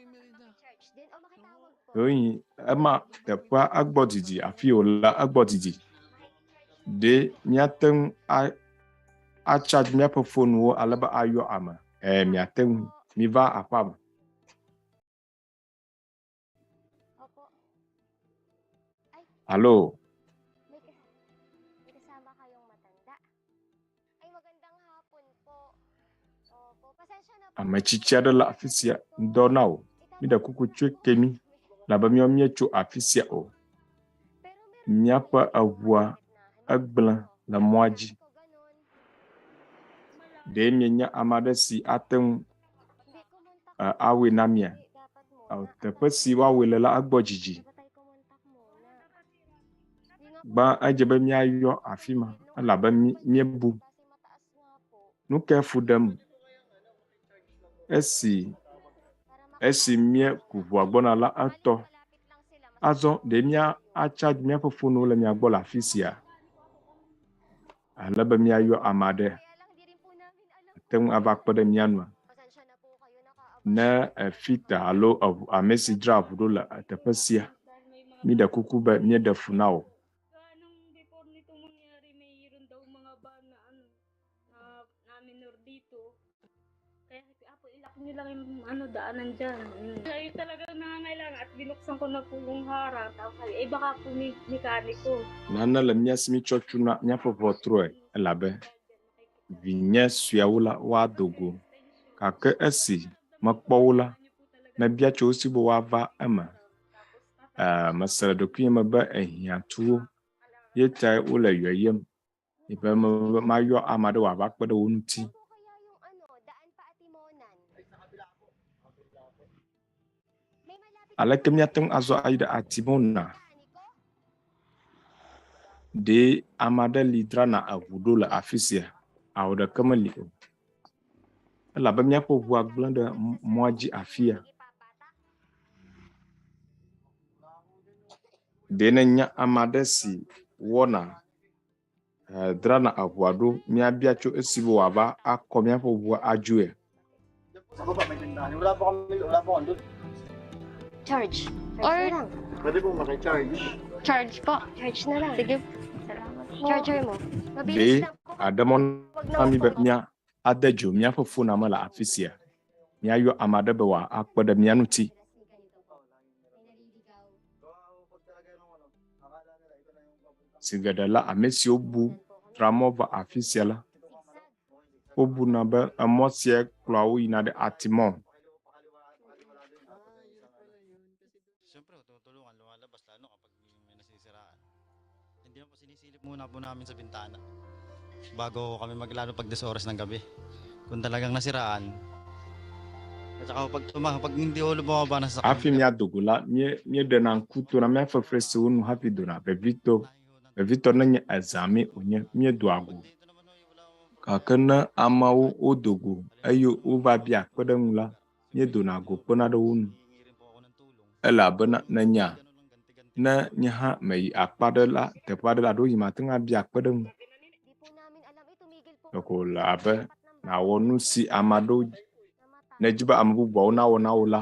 Speaker 2: Yoi ema tepa agbodidi afiola agbodidi. De miateng a charge miaƒe phone wo alebe ayo ama miateng mi va apam Allo amachicha de la afisia ndonao mi da kuku chwe kemi laba mi omiecho afisia o miaƒe avua Egble le moadzi de mienya amade si atem awe namia teƒe si wawe le la agbojiji ba ajebe miayo afima alabe miebu nuke fudem esi mie kuvua gbona la ato azo de mia a charge mia phone le mia gbo la fisia alebe miayo amade tem ava kpede mianua na Fiɖa alo MCGI vudo la teƒe sia mi de kuku be mi de funao
Speaker 9: lang yung daanan dyan. Ayun talagang nangangailangan at binuksan ko na po yung harap. Baka po mekaniko.
Speaker 2: Nana le miasimi chochuna miaƒe ʋɔtrɔe elabe vinye suawo la woadogo gake esi mekpɔwo la mebia tso wosi be woava eme mesele ɖokui me be ehiãtuwo ye tae wole yɔyem be mayɔ ame aɖe wòava kpe ɖe wo ŋuti. Aleke miate ŋu azɔ ayi ɖe Atimona de ame aɖe li drana eʋu ɖo le afi sia awɔ ɖeke meli o elabe míaƒe ʋua gblẽ ɖe mɔa dzi afia de nenye ame aɖe si wɔna drana eʋua ɖo míabia tso esi be wòava akɔ míaƒe ʋua adzoe.
Speaker 9: Charge. Or pwede po maki-charge. Charge po. Charge na lang. Sige. Charger mo. Mabilis lang po.
Speaker 2: Adamon ami be mia adejo miaƒe phone ame le afi sia. Míayɔ ame aɖe be wòakpe ɖe mía ŋuti. Si geɖe la amesiwo bu tramɔ va afi sia la. Wobuna be emɔ sia kplɔa wo yina ɖe Atimon.
Speaker 13: Muna po namin sa bintana bago kami maglaro pag 10 oras ng gabi kung talagang nasiraan at saka pag hindi ulo bumaba na sa
Speaker 2: afi mia dogula mie de na nkuto na mia fefresi wonu happy dona bevito na nye azami onye mie do ago kakena amawo odogo ayo ova bia kpedengula míedona go kpena ɖe wo nu. Elabena nenya ne nye hã meyi akpa ɖe la teƒe aɖe la ɖo yi mate ŋu abia akpe ɖe ŋu. Doko le abe nawɔ nu si ame aɖewo ne dzi be ame bubuawo nawɔ na wo la.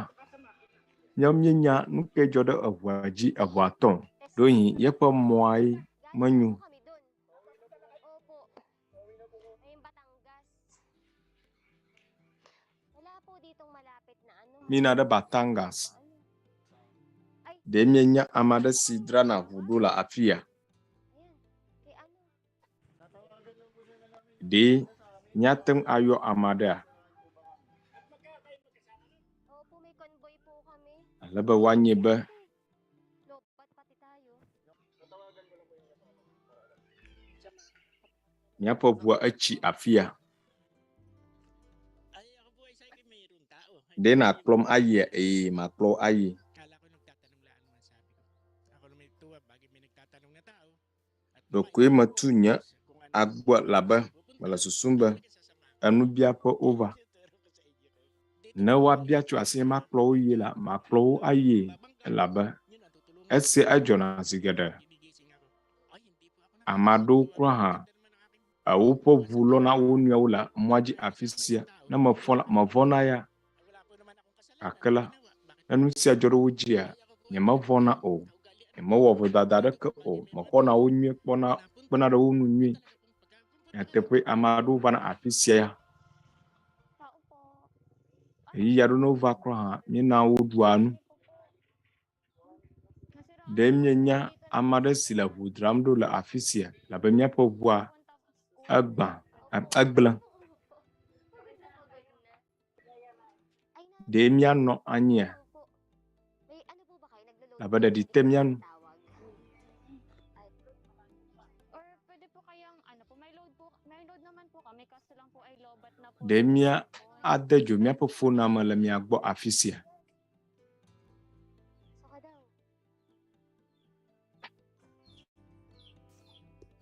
Speaker 2: Míawo míenya nu ke dzɔ ɖe eʋua dzi eʋua tɔ ɖo yi yeƒe mɔa menyo. Mina ɖe Batangas. Ɖe míenya ame aɖe si drana ʋu ɖo le afi ya. Ɖe míate ŋu ayɔ ame aɖea. Ale be woanye be míaƒe ʋua etsi afi ya. Ɖe nakplɔm ayi makplɔ ayi. Ɖokoe metu nye agbɔ labe mele susum be enu bia ƒe ova. Ne woabia tso asi makplɔ wo yi la makplɔ wo ayi labe esi edzɔna zi geɖe. Ame aɖewo kura hã woƒe ʋu lɔna wo nɔewo le mɔa dzi afi sia. Ne mevɔna ya. Gake la enu sia dzɔ ɖe wo dzia nyemevɔna o. Nyemewɔ vodada ɖeke o. Mexɔna wo nyuie kpena ɖe wo nu nyuie. Nyateƒe ame aɖewo va na afi sia ya. Eyi ya ɖo ne wova kura hã míena wo ɖua nu. Ɖe míenya ame aɖe si le ʋu dzram ɖo le afi sia labe míaƒe ʋua egble. Ɖe míanɔ anyia labe ɖeɖi te míanu. Ɖe mía ade dzo míaƒe fona me le mia gbɔ afi sia.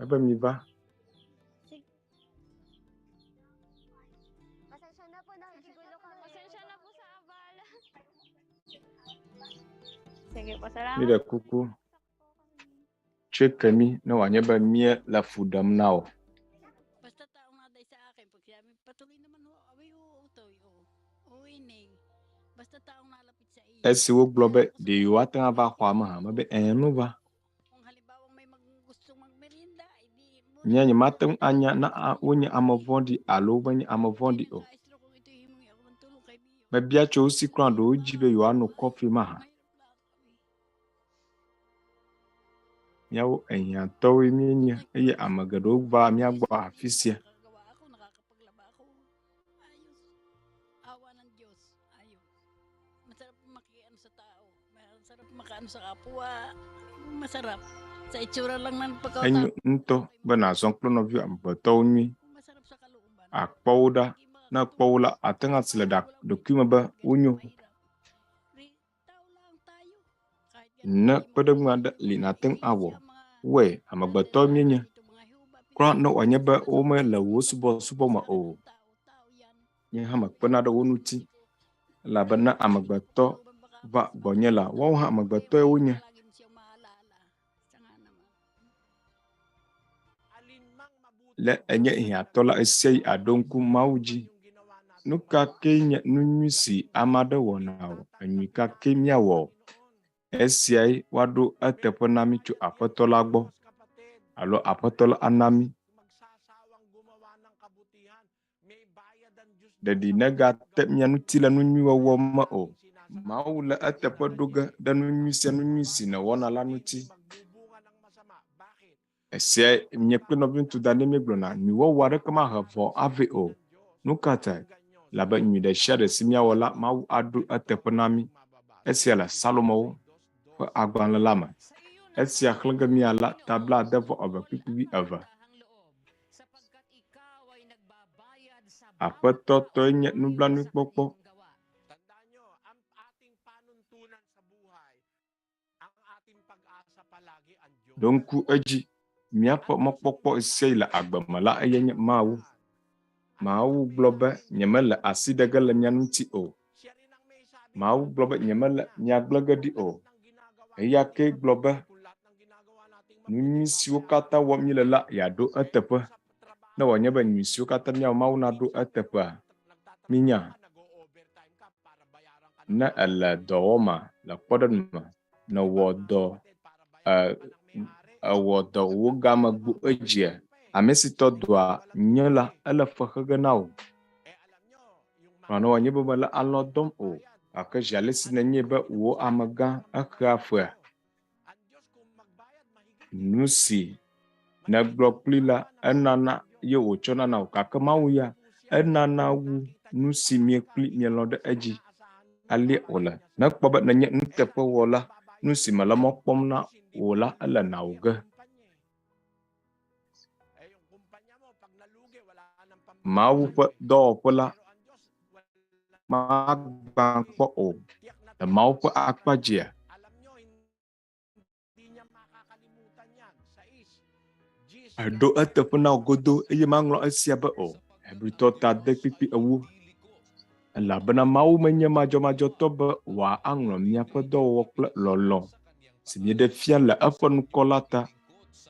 Speaker 2: Ebe mi va. Mi ɖe kuku. Tso kemi ne wòanye be mie le fu ɖem na wo. Esi wo gblɔ be ɖe yewoate ŋu ava xɔa me hã mebe nu va. Mía nyemate ŋu anya na wonye ame vɔ̃ɖi alo menye ame vɔ̃ɖi o. Mebia tso wo si kura ɖewo dzi be yewoano kɔfi ma hã. Míawo ehiãtɔwoe míenye eye ame geɖewo va mía gbɔ afi sia. Enyo ŋutɔ be nazɔ kple nɔvi amegbetɔwo nyuie. Akpɔwo ɖa ne kpɔwo la ate ŋu asi le ɖokui me be wonyo. Ne kpeɖeŋu aɖe li nate ŋu awɔ wɔe amegbetɔ míenye. Kura ne wòanye be wome le wo subɔsubɔ me o. Nye hã mekpena ɖe wo ŋuti. Elabena amegbetɔ va gbɔnye la woawo hã amegbetɔe wonye. Le enye hiãtɔ la esia yi aɖo ŋku Mawu dzi. Nu ka ke nye nu nyui si ame aɖe wɔna o. Enyui ka ke míawɔ. Esiae woaɖo eteƒe na mí tso Aƒetɔ la gbɔ. Alo Aƒetɔ la ana mí. Ɖeɖi negate mía ŋuti le nu nyui wɔwɔ me o. Mawu le eteƒe ɖo ge ɖe nu nyui si ne wɔna la ŋuti. Esia nye kple Nɔviŋutsu Daniel míegblɔna nyuiwɔwɔ aɖeke mahe vɔ ave o. Nu ka tae? Labe nyui ɖe sia ɖe si míawɔ la Mawu aɖo eteƒe na mí. Esia le Salomowo ƒe agbalẽ la me. Esia xlẽ ge mía la tabla 62:2. Aƒetɔ tɔe nye nublanuikpɔkpɔ. Ɖo ŋku edzi. Míaƒe mɔkpɔkpɔ esia le agbe me la eye nye Mawu. Mawu gblɔ be nyemele asi ɖe ge le mía ŋuti o. Mau gblɔ be nyemele miagble ge ɖi o. Eya ke gblɔ be nu nyui siwo katã wɔm míele la yeaɖo eteƒe. Ne wònye be nyui siwo katã míawɔ Mawu naɖo eteƒea, mínya. Ne ele dɔ wɔma le kpɔɖeŋu me, ne wɔ dɔ wo game gbu edzia, ame si tɔ dɔa nye la ele fexe ge na wo. Ne wònye be mele alɔ dɔm o, gake zi alesi nenye be wo amegã exea fea. Nu si negblɔ kpli la enana ye wòtsɔna na wo, gake Mawu ya enana wu nu si miekpli mielɔ ɖe edzi alie wòle. Nekpɔ be nenye nuteƒe wɔla, nu si mele mɔ kpɔm na wò la ele na wo ge. Mawu ƒe dɔwɔƒe la magbã kpɔ o. Le Mawu ƒe akpa dzia, eɖo eteƒe na wo godo eye maŋlɔ esia be o. Hebritɔ 10:8. Elabena Mawu menye madzɔmadzɔtɔ be wòaŋlɔ míaƒe dɔwɔwɔ kple lɔlɔ̃ si mieɖe fia le eƒe nukɔ la ta,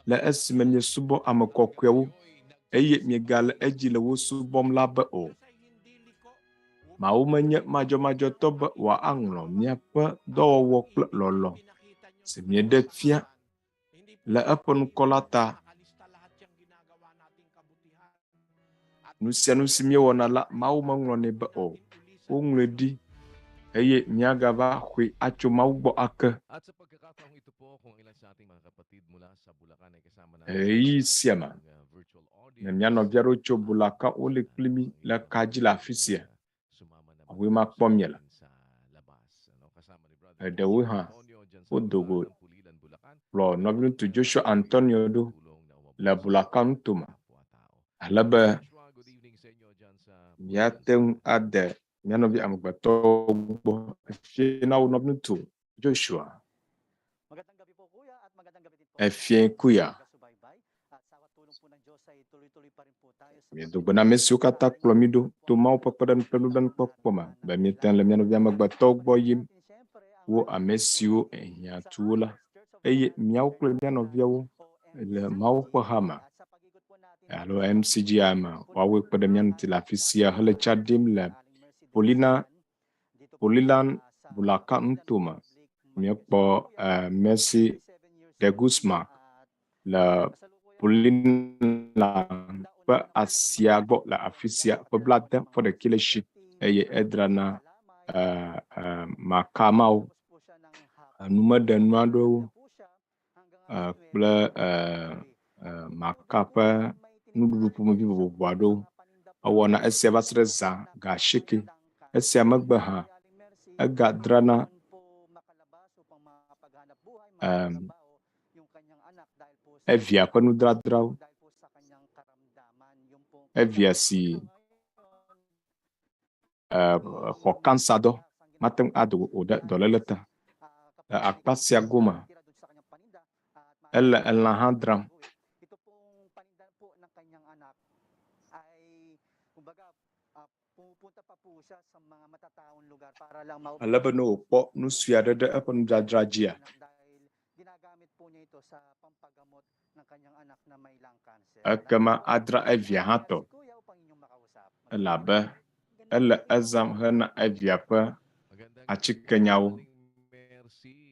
Speaker 2: le esime miesubɔ ame kɔkɔewo eye miegale edzi le wo subɔm la be o. Mawu menye madzɔmadzɔtɔ be wòaŋlɔ míaƒe dɔwɔwɔ kple lɔlɔ̃ si mieɖe fia le eƒe nukɔ la ta. Nu sia nu si miewɔna la, Mawu meŋlɔnɛ be o. Woŋlɔe ɖi eye míagava xoe atso Mawu gbɔ ake. Sia me, ne mia nɔvia ɖewo tso Bulaka wole kpli mi le kadzi le afi sia. Woe makpɔ mie le. Eɖewo hã wodogo kplɔ Nɔviŋutsu Joshua Antonio ɖo le Bulaka nutome. Ale be míate ŋu ade mía nɔvi amegbetɔwo gbɔ efie na wo Nɔviŋutsu Joshua. Efie kuya. Miedogbe na ame siwo katã kplɔ mi ɖo to Mawu ƒe kpeɖeŋu kple nublanuikpɔkpɔ me be miete le mía nɔvi amegbetɔwo gbɔ yim, wo ame siwo hiã tu wo la, eye míawo kple mía nɔviawo le Mawu ƒe hame alo MCGI me woawoe kpe ɖe mía ŋuti le afi sia hele tsa ɖim le Polilan Bulaka nutome. Míekpɔ Mercy de Guzman le Polilan ƒe asia gbɔ le afi sia ƒe 71 eye edrana makamawo, numeɖenu aɖewo kple maka ƒe nuɖuɖu ƒomevi vovovo aɖewo. Ewɔna esia va se ɖe zã ga 80. Esia megbe hã egadrana evia ƒe nudradrawo. Evia si xɔ kansa dɔ mate ŋu ado o ɖe dɔléle ta. Akpa sia gome ele elã hã dram. Ale be ne wòkpɔ nu sue aɖe ɖe eƒe nudzadzra dzia, ekema adra evia hã tɔ, elabe ele ezam hena evia ƒe atikenyao.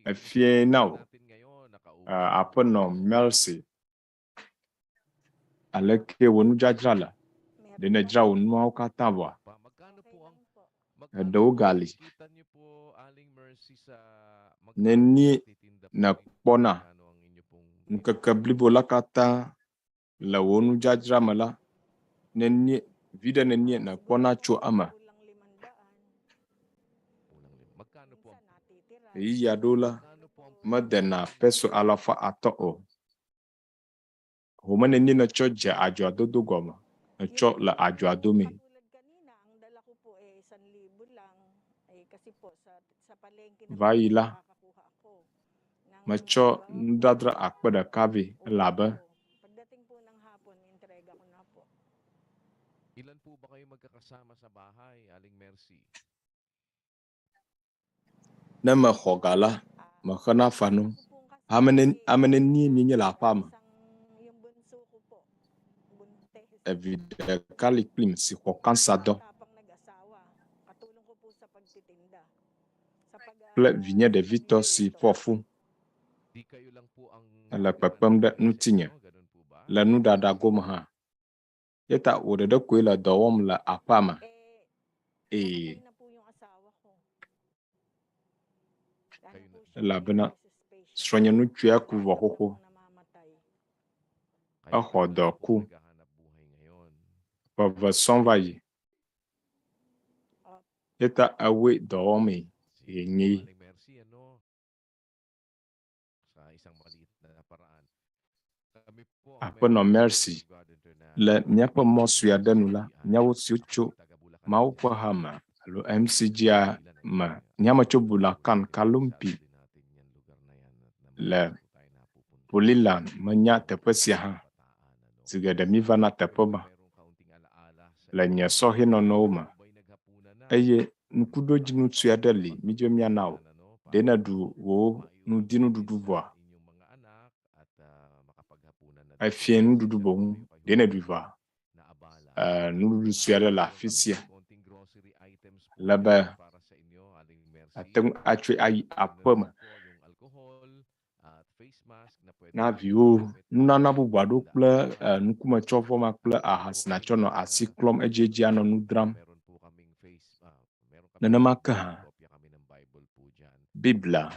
Speaker 2: Efie na wo aƒenɔ Mercy aleke wo nudzadzra le, ɖe nedzra wo nuawo katã vɔa, eɖewo gali nenie nekpɔna ŋkeke blibo la katã le wo nudzadzra me la, nenie viɖe nenie nekpɔna tso eme. Eya ɖo la medena peso 500 o. Home nenie netsɔ dze adzɔadodo gɔme, netsɔ le adzɔadome. Va yi la, metsɔ nudadra 1,000 vɛ elabe
Speaker 3: Ilan po ba kayo magkakasama sa bahay, Aling Mercy?
Speaker 2: na me xɔgala me xena fanu amene ni la pam evi ɖeka li kplim si xɔ kansa dɔ kple vinye ɖevitɔ si fɔfu le kpekpem ɖe ŋutinye le nuɖaɖa gome hã yeta wo ɖeɖe koe le dɔ wɔm le aƒea me elabena srɔ̃nye ŋutsua ku vɔ xoxo exɔ dɔ ku ƒe sɔŋ va yi yeta ewoe dɔ wɔmee yenye aƒenɔ Mercy le míaƒe mɔ sue aɖe nu la míawo siwo tso Mawu ƒe hame alo MCGI me míame tso Bulakan Kalumpi le Poliland menya teƒe sia hã si geɖe mi va na teƒe ma le nye sɔhɛnɔnɔwo me eye ŋkuɖodzinu sue aɖe li mídzo míana wo ɖe ne ɖu wo nuɖuɖu vɔa efie nuɖuɖu boŋu ɖe ne ɖui vɔa nuɖuɖu sue aɖe le afi sia lebe ate ŋu atsoe ayi aƒe me na viwo nunana bubu aɖewo kple nukumetsɔvɔ ma kple aha si natsɔ nɔ asi klɔm edziedzi anɔ nu dram nenema ke hã Biblia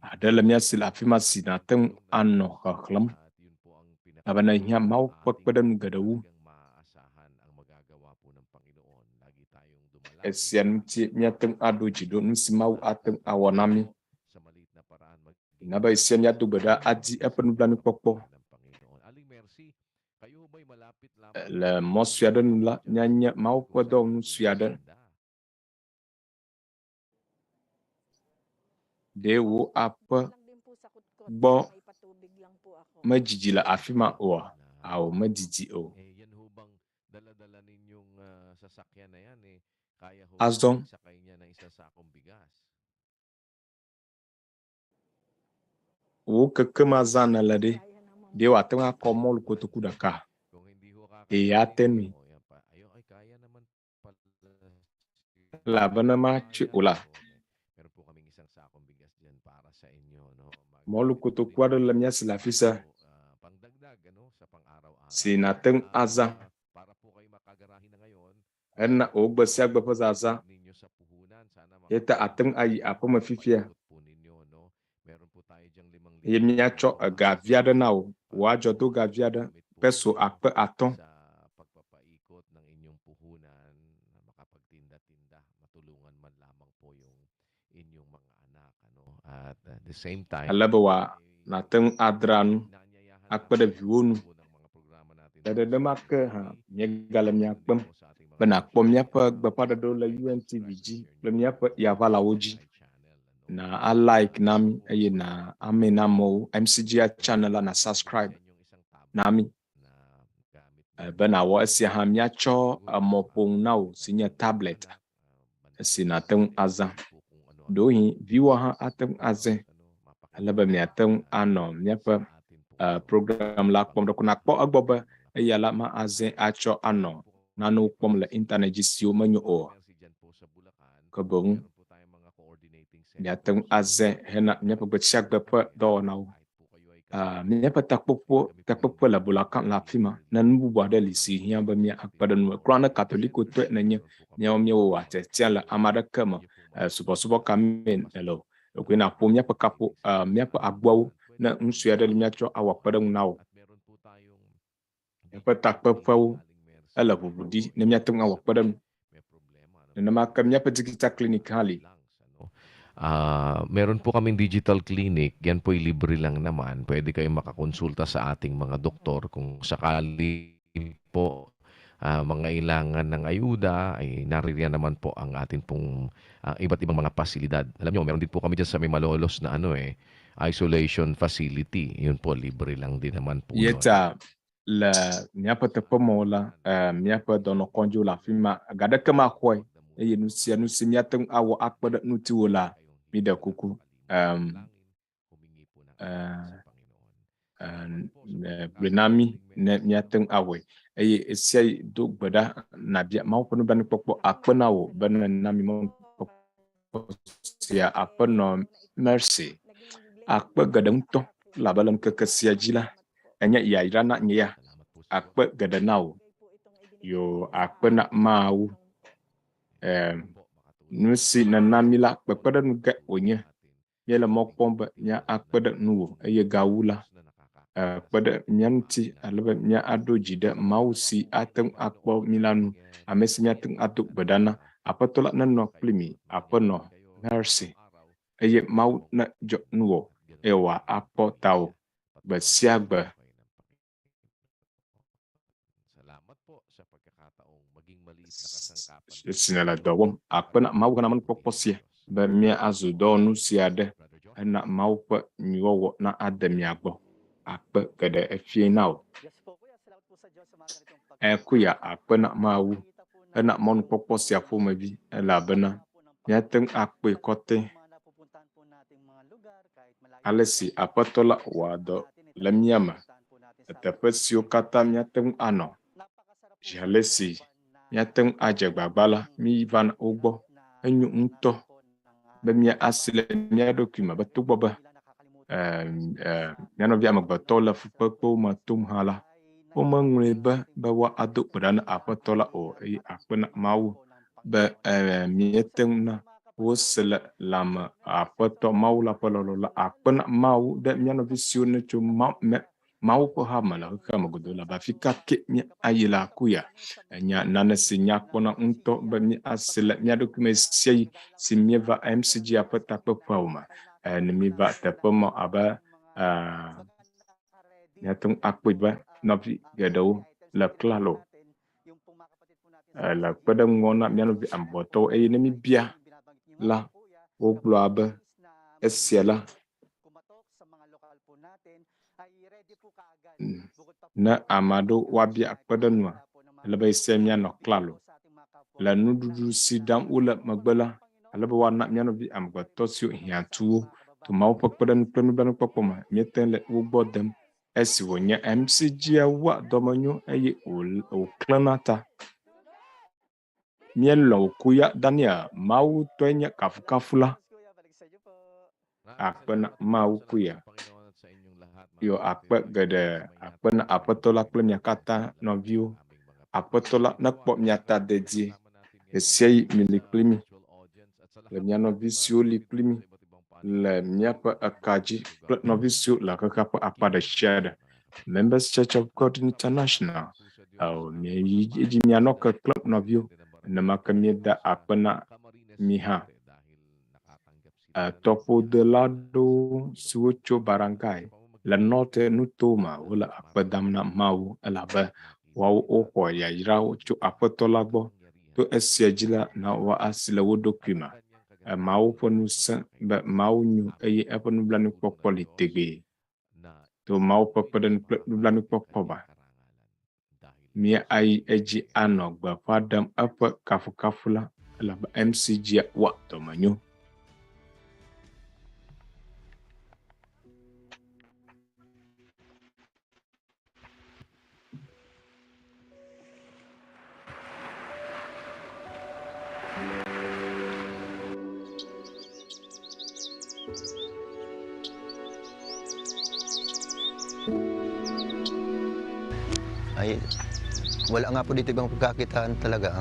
Speaker 2: aɖe le mía si le afi ma si nate ŋu anɔ xexlẽm elabena hiã Mawu ƒe kpeɖeŋu geɖewo esia ŋuti míate ŋu aɖo dzi ɖo nu si Mawu ate ŋu awɔ na mí na be esia míado gbe ɖa adi eƒe nublanuikpɔkpɔ le mɔ sue aɖe nu la míanye Mawu ƒe dɔwɔnu sue aɖe ɖe wo aƒe gbɔ medzidzi le afi ma oa awo medzidzi o azɔ wo keke ma zã le ɖe wate ŋu akɔ mɔlu kotoku ɖeka ate nui elabena ma tsoe o la mɔlu kotoku aɖe le mía si le afi sia si nate ŋu azã ena wo gbe sia gbe ƒe zaza yeta ate ŋu ayi aƒe me fifia eye míatsɔ gavi aɖe na wo woadzɔ do gavi aɖe peso 5,000 ale be nate ŋu adra nu akpe ɖe viwo nu ɖeɖe ma ke hã míegale míakpem be nakpɔ míaƒe gbeƒãɖeɖewo le UNTV dzi kple míaƒe Yavalawo dzi na alike na mi eye na ame na amewo MCGI Channel la na subscribe na mi be nawɔ esia hã míatsɔ emɔƒonu na wo si nye tablet esi nate ŋu azã ɖohi viwo hã ate ŋu azẽ ale be miate ŋu anɔ míaƒe program la kpɔm ɖeko nakpɔ egbɔ be eya la ma azẽ atsɔ anɔ nanewo kpɔm le internet dzi siwo menyo o ke boŋ miate ŋu azẽ hena míaƒe gbe sia gbe ƒe dɔwɔnawo míaƒe takpekpe le Bulakan le afi ma ne nu bubu aɖe li si hiã be mía akpe ɖe nu klã ne katoliko tɔe nenye míawo atetia le ame aɖeke me subɔsubɔ kamen elo koe na ƒo míaƒe kaƒo míaƒe agboawo ne ŋusue aɖe li míatsɔ awɔ kpeɖeŋu na wo míaƒe takpeƒewo ele ʋuʋu ɖi ne míate ŋu awɔ kpeɖeŋu nenema ke míaƒe digital clinic hã li.
Speaker 3: Meron po kaming digital clinic, yan po libre lang naman. Pwede kayo makakonsulta sa ating mga doktor kung sakali po mangailangan ng ayuda, ay naririyan naman po ang atin pong iba't ibang mga pasilidad. Alam nyo, meron din po kami dyan sa may Malolos na isolation facility. Yun po, libre lang din naman po.
Speaker 2: Yeta, le miaƒe teƒe mɔ la, miaƒe dɔnɔkɔdzi la fi ma, gaɖeke ma xɔe eye nu sia nu si míate ŋu awɔ akpe ɖe ŋutiwo la, mida kuku blenami ne miateng awe eye esiai do gbeda na bia mau penu ban popo akpenawo ban nami mon sia apeno mercy akpe gadang to labalam kekesia jila enya ya irana nya akpe gadanao yo akpe na mau nusi na namila kpekpe nuga onye yele mokpombe nya akpe nuwo eye gawula pada nyanti alaba nya ado jida mausi atem akpo milanu amesi nyatem atuk badana apa tolak nanno plimi apa no mercy eye mau na jo nuwo ewa apo tau basiagba.
Speaker 3: Salamat po sa pagkakataong maging maliit na kasangkapan.
Speaker 2: Sinala dawom apa nak mau kana man poposia ba mia azudo nu siade na mau pa nyaŋlɔaƒea na ademiagbo apa kada efienao kuya apa nak mau na mon poposia fo mabi elabena nyateng akpe kote alesi apa tola wado lamiama tapasio kata nyateng ano jalesi nyateng ajagbabala mi van ogbo enyu nto bemia asile mia dokuma batugbo ba nyano via magatola fukpo matum hala o mangweba ba wa ado pedana apa tola o akpena mau ba mieteng na wosela lama apa to mau la pololo akpena mau da nyano visione chu mau ko hamala kama godola ba fika ke mi ayila kuya nya nana sinya kona unto ba mi asile nya dokume sei simieva MCGI apa tapo pauma ni mi va tapomo aba nyatong akwiba navi gado la klalo la pada ngona miano bi amboto ni mi bia la o Gblɔ aba esiela na amado wabia pada nua la ba semia no klalo la nududu sidam ula magbala la ba wana miano bi amboto sio hiatu to mau pada planu banu popoma mieten le wo dem esi wonya MCGI wa Dɔmenyo eye o klanata mielo kuya Daniel mau toenya kafukafula akpena mau kuya yo akpe gede akpena apatola klemya kata novio apatola nakpo myata dedi esiei miliklimi le miano visio liklimi le miaƒe akaji kple nɔvisio le kekapa apa de share Members Church of God International mi eji miano ke kle nɔvio nema ke mi da apena miha topo de lado siwo tso barangai le norte nutoma wala akpedam na mau elabe wawo oxɔ yayrawo tso aƒetɔ la gbɔ to esia dzi la na wa asi le wo dokuima mawu ƒe nusẽ be mawu nyu eye eƒe nublanuikpɔkpɔ li tegbee to mawu ƒe kpeɖeŋu kple nublanuikpɔkpɔ ba mia ayi edzi anɔ gbeƒã ɖem eƒe kafukafu la elabe MCGI wa Dɔmenyo.
Speaker 6: Ay, wala nga po dito ibang pagkakitaan talaga.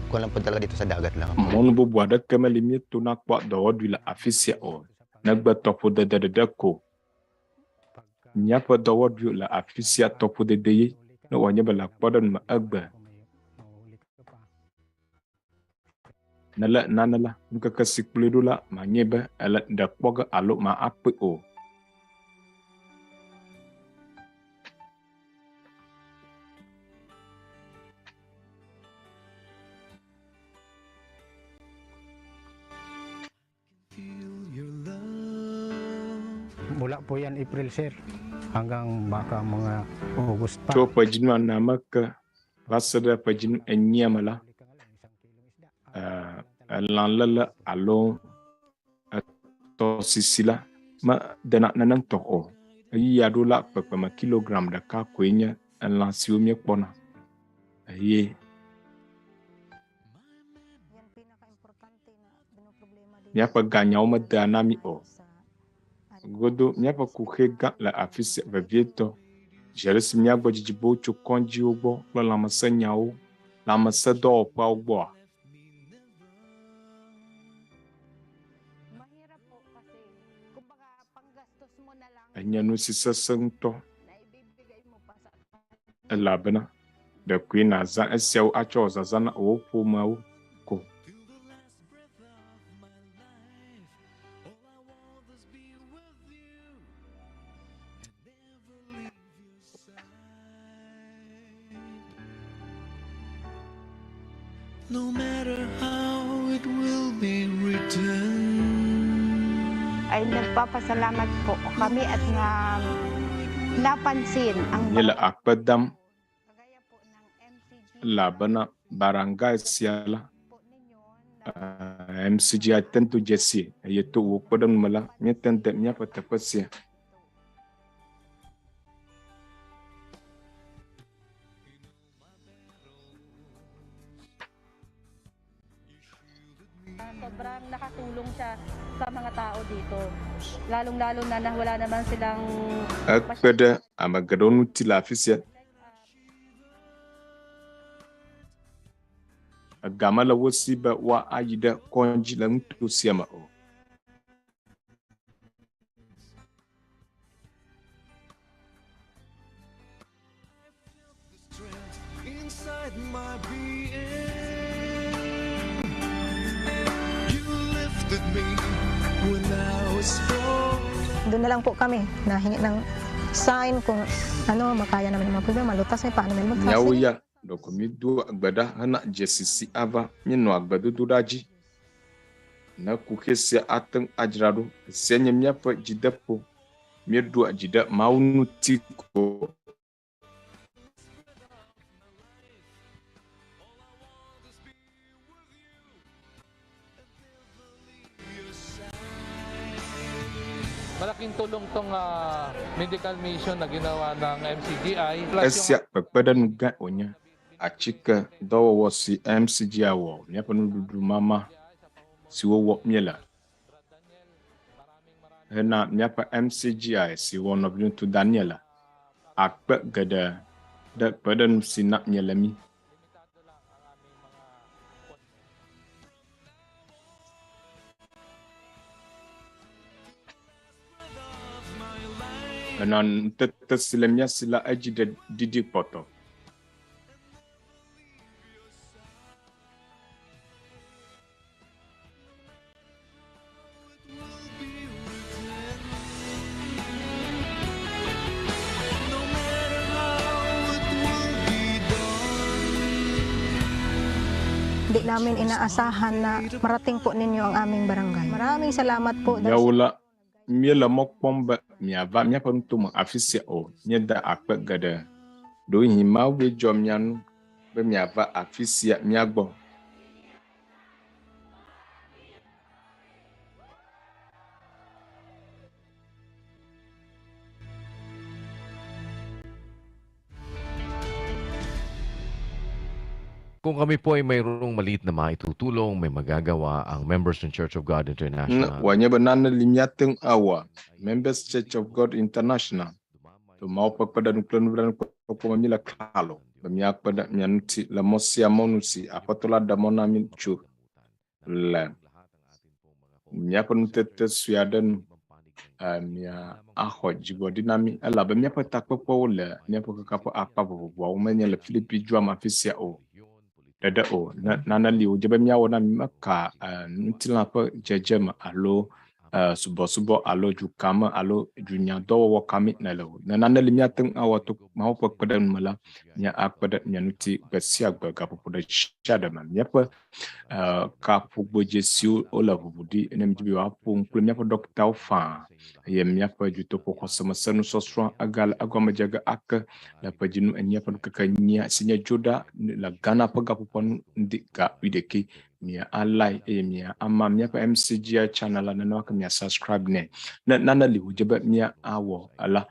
Speaker 6: Kulang po talaga dito sa dagat lang.
Speaker 2: Mon bo boada kemelimi tuna kwa dɔwɔɖui le afisia o negbe tɔƒodede ko míaƒe dɔwɔɖui le afisia tɔƒodede ye ne wòanye be le akpɔɖeŋu me egbe ne le nane la ŋkeke si kplɔe ɖo la manye be ele ɖe kpɔ ge alo ma akpe o.
Speaker 12: Mula po yan April, sir, hanggang baka mga August pa.
Speaker 2: So pajinu nama ke rasada pajinu enyamala lanlala alo tɔsisi la me dena nenem tɔ o eyi aɖo la kpekpeme kilogram ɖeka koe nye elã siwo míekpɔna eye míaƒe ganyawo medea na mí o godo míaƒe kuxe gã le afi sia vevietɔ zi si míagbɔ dzidzibowo tso kɔdziwo gbɔ kple lãmesenyawo lãmesedɔwɔƒeawo gbɔa enye nu si sesẽ ŋutɔ elabena ɖekoe nàzã esiawo atsɔ wɔ zazã na wò ƒomeawo ko.
Speaker 4: No matter how it will be written.
Speaker 14: Ay nagpapasalamat po kami at napansin ang
Speaker 2: Nyela akpedam labana barangay siala MCGI tentu jesi yetu wokpedam mala nyetente nyapa tepasia
Speaker 15: sobrang nakatulong siya sa mga tao dito. Lalong-lalo na wala naman silang
Speaker 2: akpeda amagadonu tilafisia agamala wosiba wa ayida konji la mtu siama o
Speaker 4: inside my being.
Speaker 16: Doon na lang po kami nahingi ng sign kung ano makaya namin mga problema malutas ay paano namin magfast.
Speaker 2: Nyawuya dokumidu agbada hana jesisi ava nyino agbado duraji na kukesia ateng ajrado senye miapo jidepo miedu ajida maunu tiko
Speaker 3: Malaking tulong tong medical mission na ginawa ng MCGI.
Speaker 2: Esia pekpeda nuga onya achika dowo si MCGI wo miapa nudu mama siwo wo miela hena miapa MCGI si wo Nɔviŋutsu Daniel akpe gede de peda nu si na nyelemi nan tete silemia sila aji de didi poto
Speaker 16: Di namin inaasahan na marating po ninyo ang aming barangay. Maraming salamat po.
Speaker 2: Yaula miela mokpomba miava miapa ntuma afisia o nyeda akpe gede do hima we jomianu be miava afisia miagbo
Speaker 3: Kung kami po ay mayroong maliit na maitutulong, may magagawa ang Members ng Church of God International.
Speaker 2: Wanya banana limyateng awa Members Church of God International. To mau pada nuklan pemila kalo. Bamiak pada nyanuti la mosia monusi apatola damona minchu. La. Miapa nutete suyaden mia aho jibo dinami ala bamiapa takpo le miapa kakapo apa wa umenya le Filipi jua mafisia o. Dada o nana liu jebe miawo na maka ntila pa jejema alo subo alo jukama alo junya do kami na lo nana li miateng awatu mau pa pada mala nya akpada nya nuti besia ga popoda shada ma nya pa kapu bojesio ola vuvudi enemjibi wapo kple míaƒe dɔkitawo faa eye míaƒe Dutoƒo Xɔsemesenusɔsrɔ agal agɔmedze ake le ƒe dzinu enyia ƒe nukeke nyia si nye dzoɖa le Ghana ƒe gaƒoƒo ndi ga 11 mia alai eye mia ama míaƒe MCGI channel la nenema ke mia subscribe ne nane li wodze be mia awɔ ala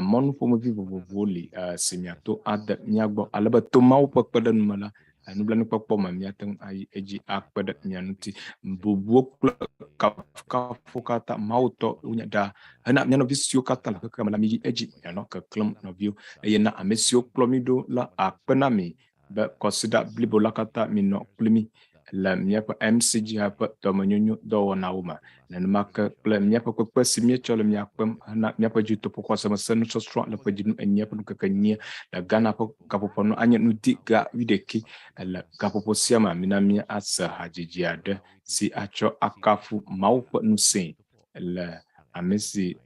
Speaker 2: mɔnu ƒomevi vovovowo li si miato ade miagbɔ ale be to Mawu ƒe kpeɖeŋu me la nublanuikpɔkpɔ me míate ŋu ayi edzi akpe ɖe mia ŋuti bubuwo kple kafukafuwo katã Mawu tɔ wonya ɖa hena mia nɔvi siwo katã le xexea me la miyi edzi mianɔ keklẽm nɔviwo eye na ame siwo kplɔ mi ɖo la akpe na mi be kɔsiɖa blibo la katã minɔ kpli mi le míaƒe MCGI ƒe dɔmenyonyo dɔwɔnawo me nenema ke kple míaƒe kpekpe si míetsɔ le miakpem hena míaƒe Dutoƒo Xɔsemesenusɔsrɔ le ƒe dzinu enyia ƒe nukeke nyia le Ghana ƒe gaƒoƒo no anye nudi ga 11 le gaƒoƒo sia me mina mia ase hadzidzi aɖe si atsɔ akafu Mawu ƒe ŋusẽ le ame si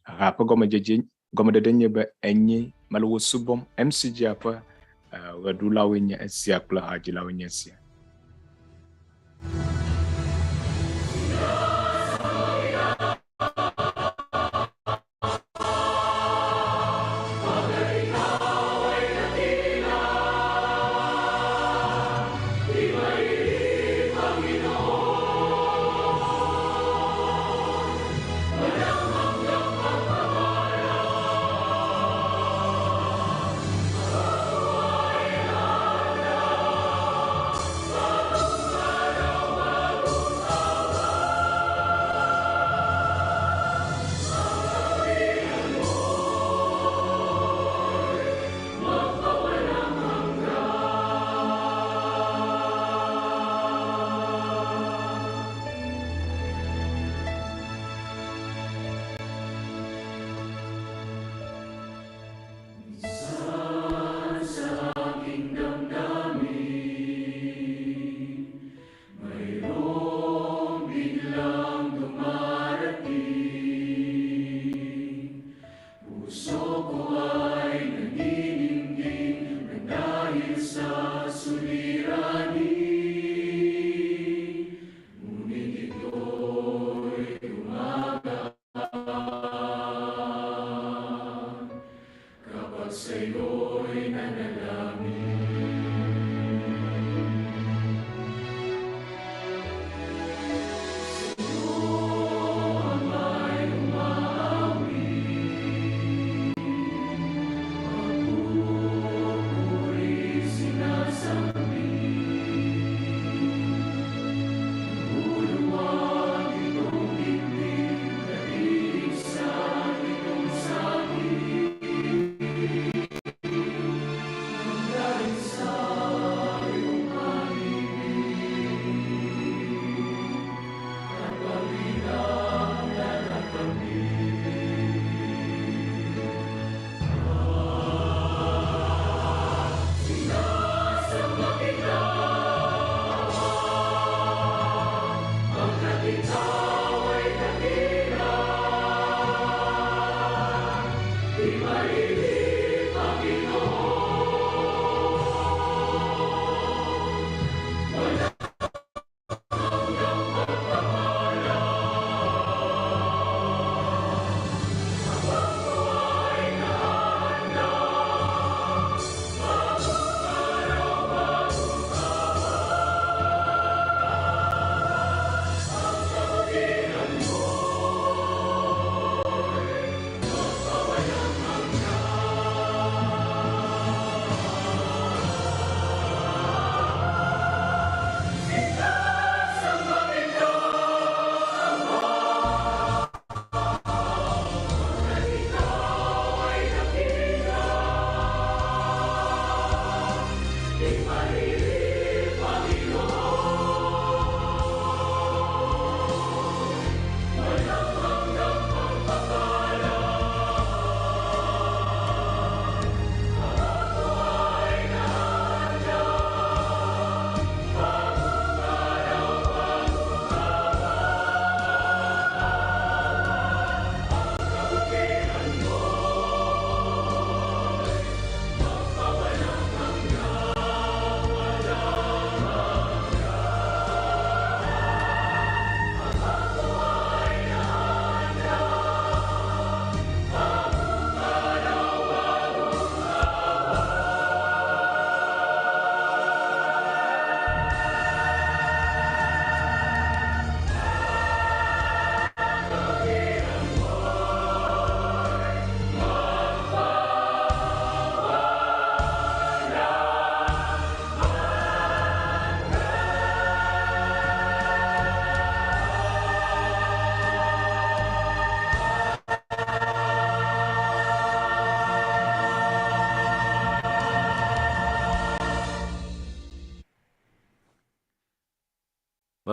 Speaker 2: ha ƒe gɔmedede nye be enye mele wo subɔm MCGI ƒe ɣeɖulawoe nye esia kple hadzilawoe nye esia.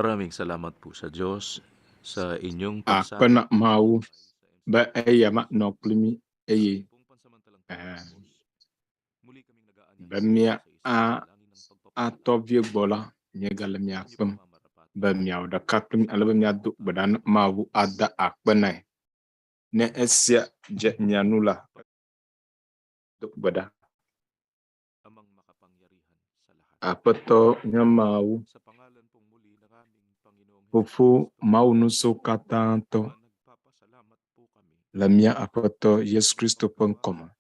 Speaker 17: Maraming salamat po sa Diyos sa inyong
Speaker 2: Akpena mau ba eya mak noklimi eye. Bemia atovie bola nyegala miakpem. Bemia da kaklim alabemia duk badan mau ada akpena. Ne esia je nyanula duk bada. Apato nyamau Fufu mau nuso katanto lamia apato Yesu Kristo pengkoma.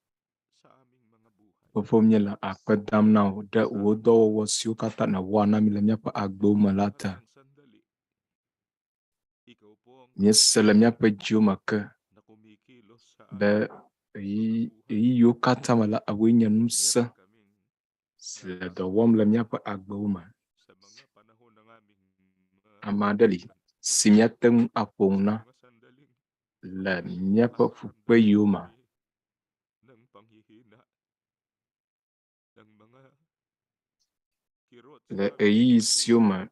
Speaker 2: Fufu miela akpadam na da wodo wasio kata na wana milamia pa agbo malata. Lamia pa juma ke be yo kata mala awinya nusa. Sila dawam lamia pa agbo ma. Amadali simyatem apongna la nyapa fukwe yuma la sioma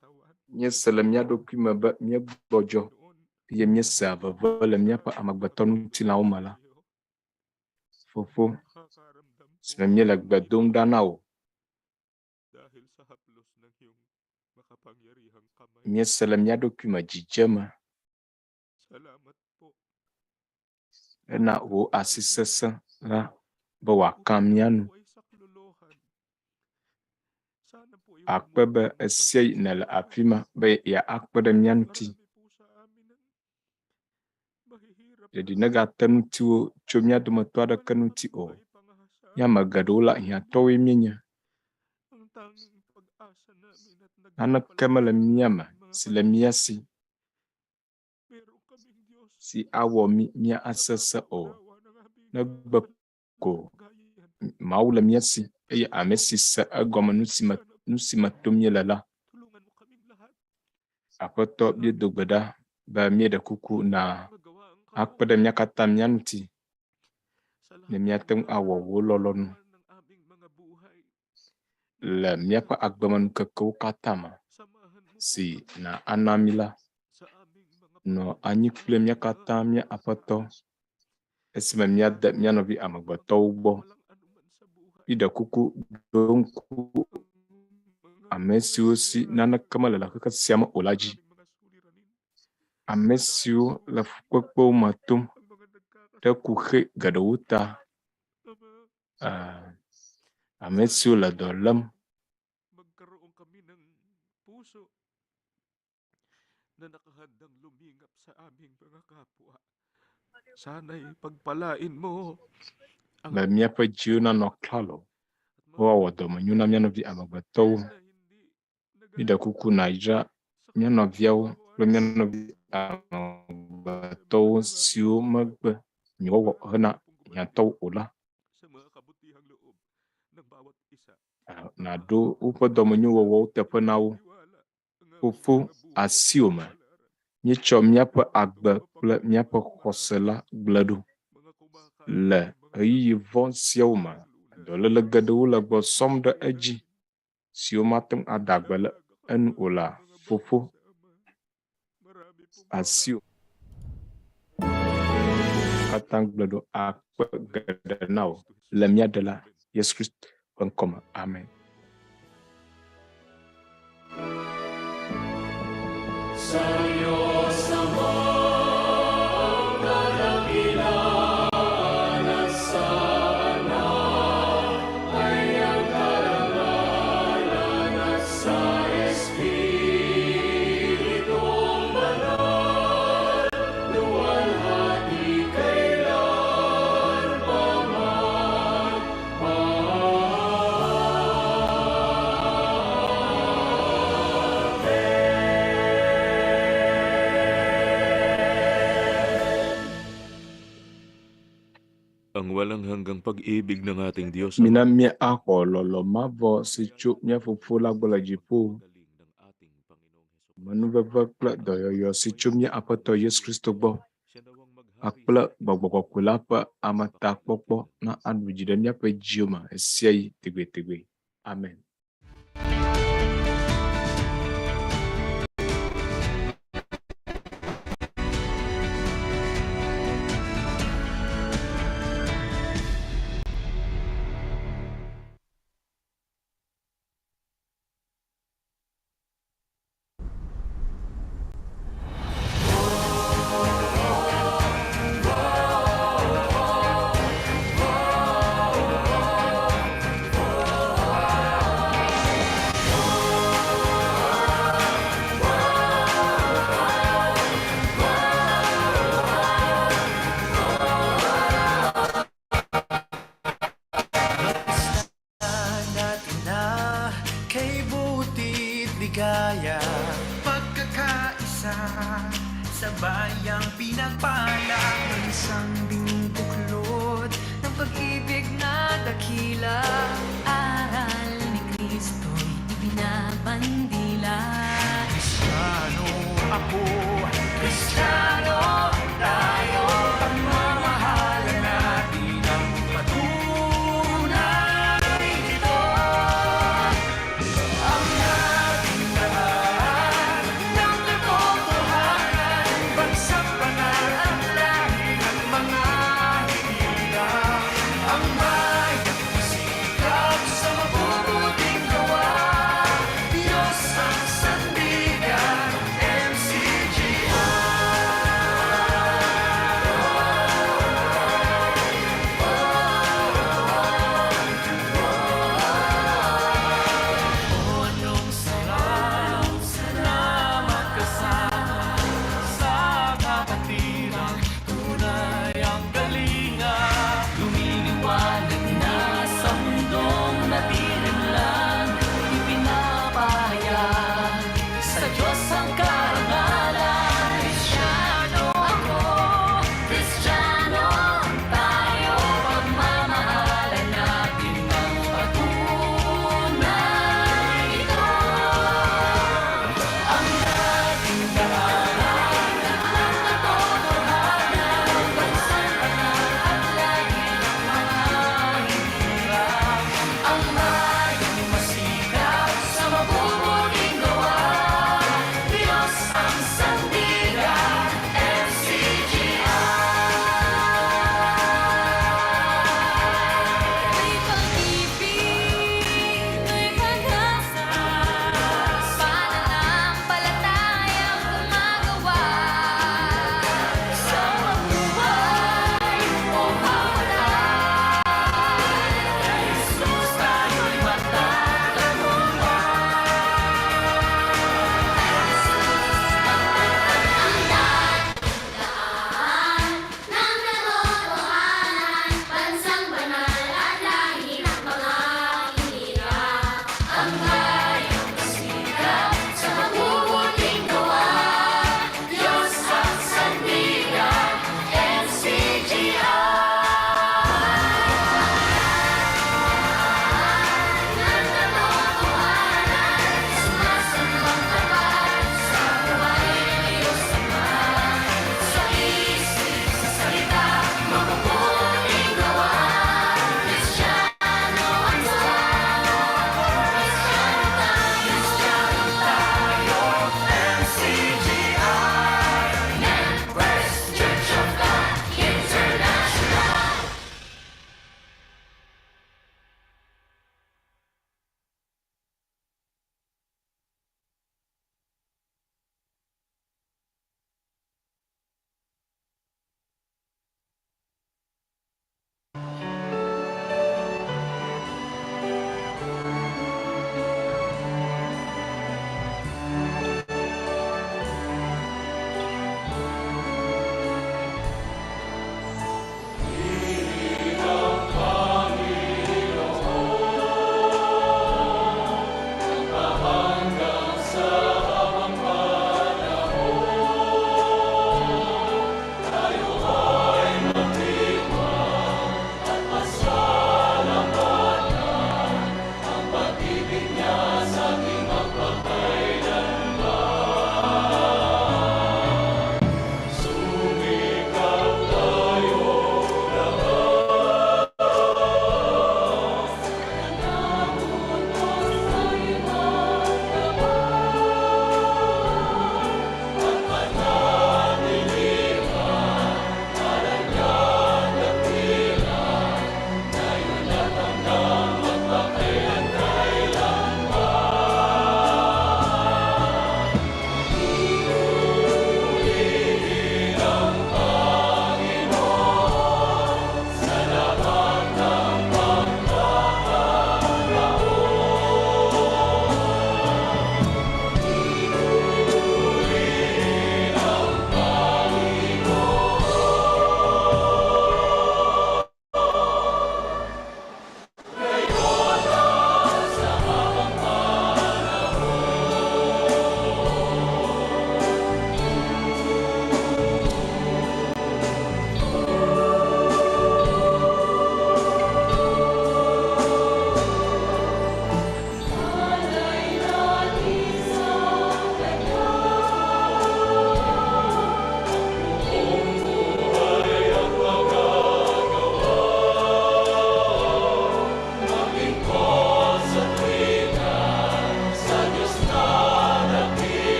Speaker 2: nya salamya dokuma ba nya bojo ye nya sava la nyapa amagbaton tilaumala fofo simya la gbadom danao nya salamya dokuma jijema na wo asisesa la bawa kamyanu akpebe esei nel afima be ya akpede myanti jadi naga tenuti wo chomya do matwada kanuti o ya magadola ya towe minya ana kamala miyama silamiasi si awo mi asasa o nagbako maula miasi ya amesi sa agoma nusima tumye lala apoto bi dogbeda ba mieda kuku na akpada myakata myanti ne myatem awo wololonu la myapa agbaman kakau katama si na anamila no anyikple myakata mya apoto esima myada myanobi amagbato ugbo ida kuku donku amesiwo si nana kamala la kaka siama olaji amesiwo la kpekpe matum da kuhe gadawuta amesiwo la dolam
Speaker 17: na nakahandang lumingap sa aming mga kapwa. Sana'y pagpalain mo
Speaker 2: ba miapa jiuna no klalo wa Dɔmenyo na mianovi amagbato ida kuku naija mianoviawo kple mianovi amagbato siwo megbe nyawo hena nyatɔwo ola na do woƒe dɔmenyowɔwɔwo teƒe na wo fofo asiome míetsɔ míaƒe agbe kple míaƒe xɔse la gble ɖo le ɣeyiɣi vɔ siawo me dɔléle geɖewo le gbɔ sɔm ɖe edzi siwo matem ada agbe le enu o la fofo asio katã gble ɖo akpe geɖe na wo le mía ɖela Yesu Kristo ƒe ŋkɔme amen.
Speaker 17: Ang walang hanggang pag-ibig ng ating Diyos.
Speaker 2: Minamia ako lolo mavo si chup nya fufula bola jipu. Manubeva kla doyo si chup nya apato Yesu Kristo bo. Akpla bogbogokula pa amata popo na anbujidemia pe jioma esiai tigwe. Amen.
Speaker 4: sa bayang pinagpala, isang binubuklod ng pag-ibig na dakila. Aral ni Kristo'y ibinabandila. Kristiyano ako, Kristiyano tayo, pagmamahalan natin ang patunay nito. Ang ating lahat ng katotohanan, bagsak banal at lahi ng mga hila. Ang bayang masikap sa mabubuting gawa, Diyos ang sandigan, MCGI.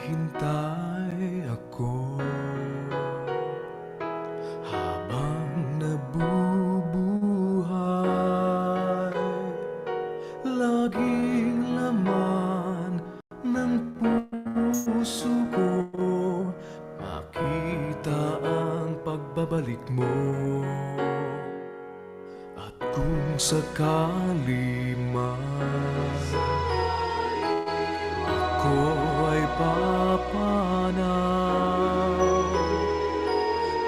Speaker 4: Naghihintay ako habang nabubuhay. Laging laman ng puso ko makita ang pagbabalik mo. At kung sakali man ako ay papanaw,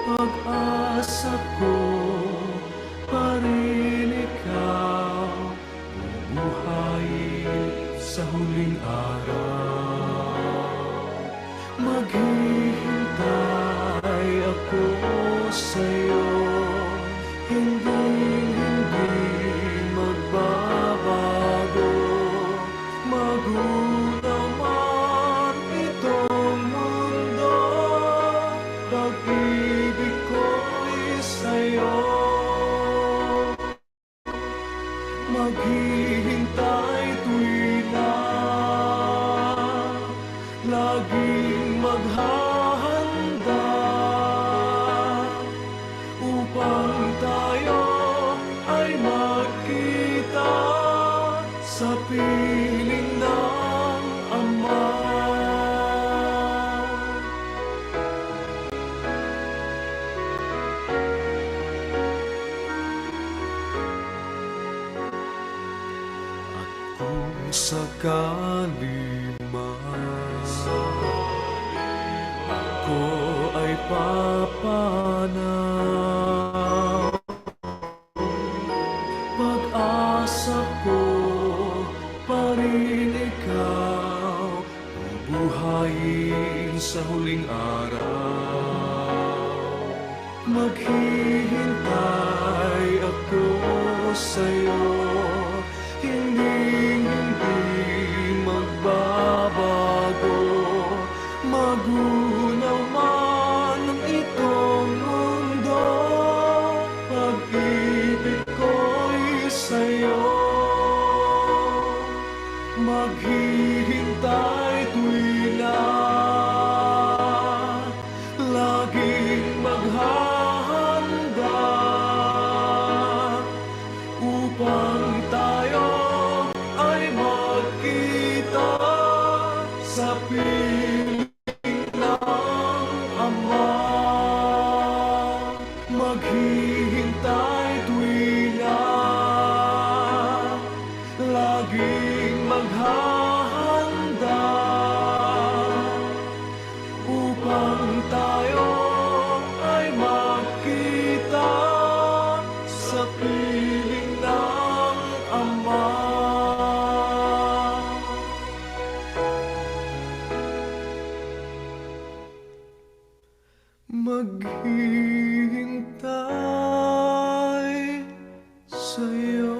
Speaker 4: pag-asa ko pa rin ikaw, bubuhayin sa huling araw. Maghihintay ako sa'yo, hindi magbabago. Magunaw man itong mundo, pag-ibig ko'y sa'yo. Maghihintay tuwina, laging maghahanda upang tayo ay magkita sa piling ng Ama. At kung sakali man ako ay papanaw, pag-asa ko pa rin ikaw, bubuhayin sa huling araw. Maghihintay ako sa'yo, hindi magbabago. Magunaw man ang itong mundo, pag-ibig ko'y sa'yo. Maghihintay tuwina, laging maghahanda upang tayo ay magkita sa piling ng Ama. Maghihintay tuwina, laging maghahanda upang tayo ay magkita sa piling ng Ama. Maghihintay sa'yo.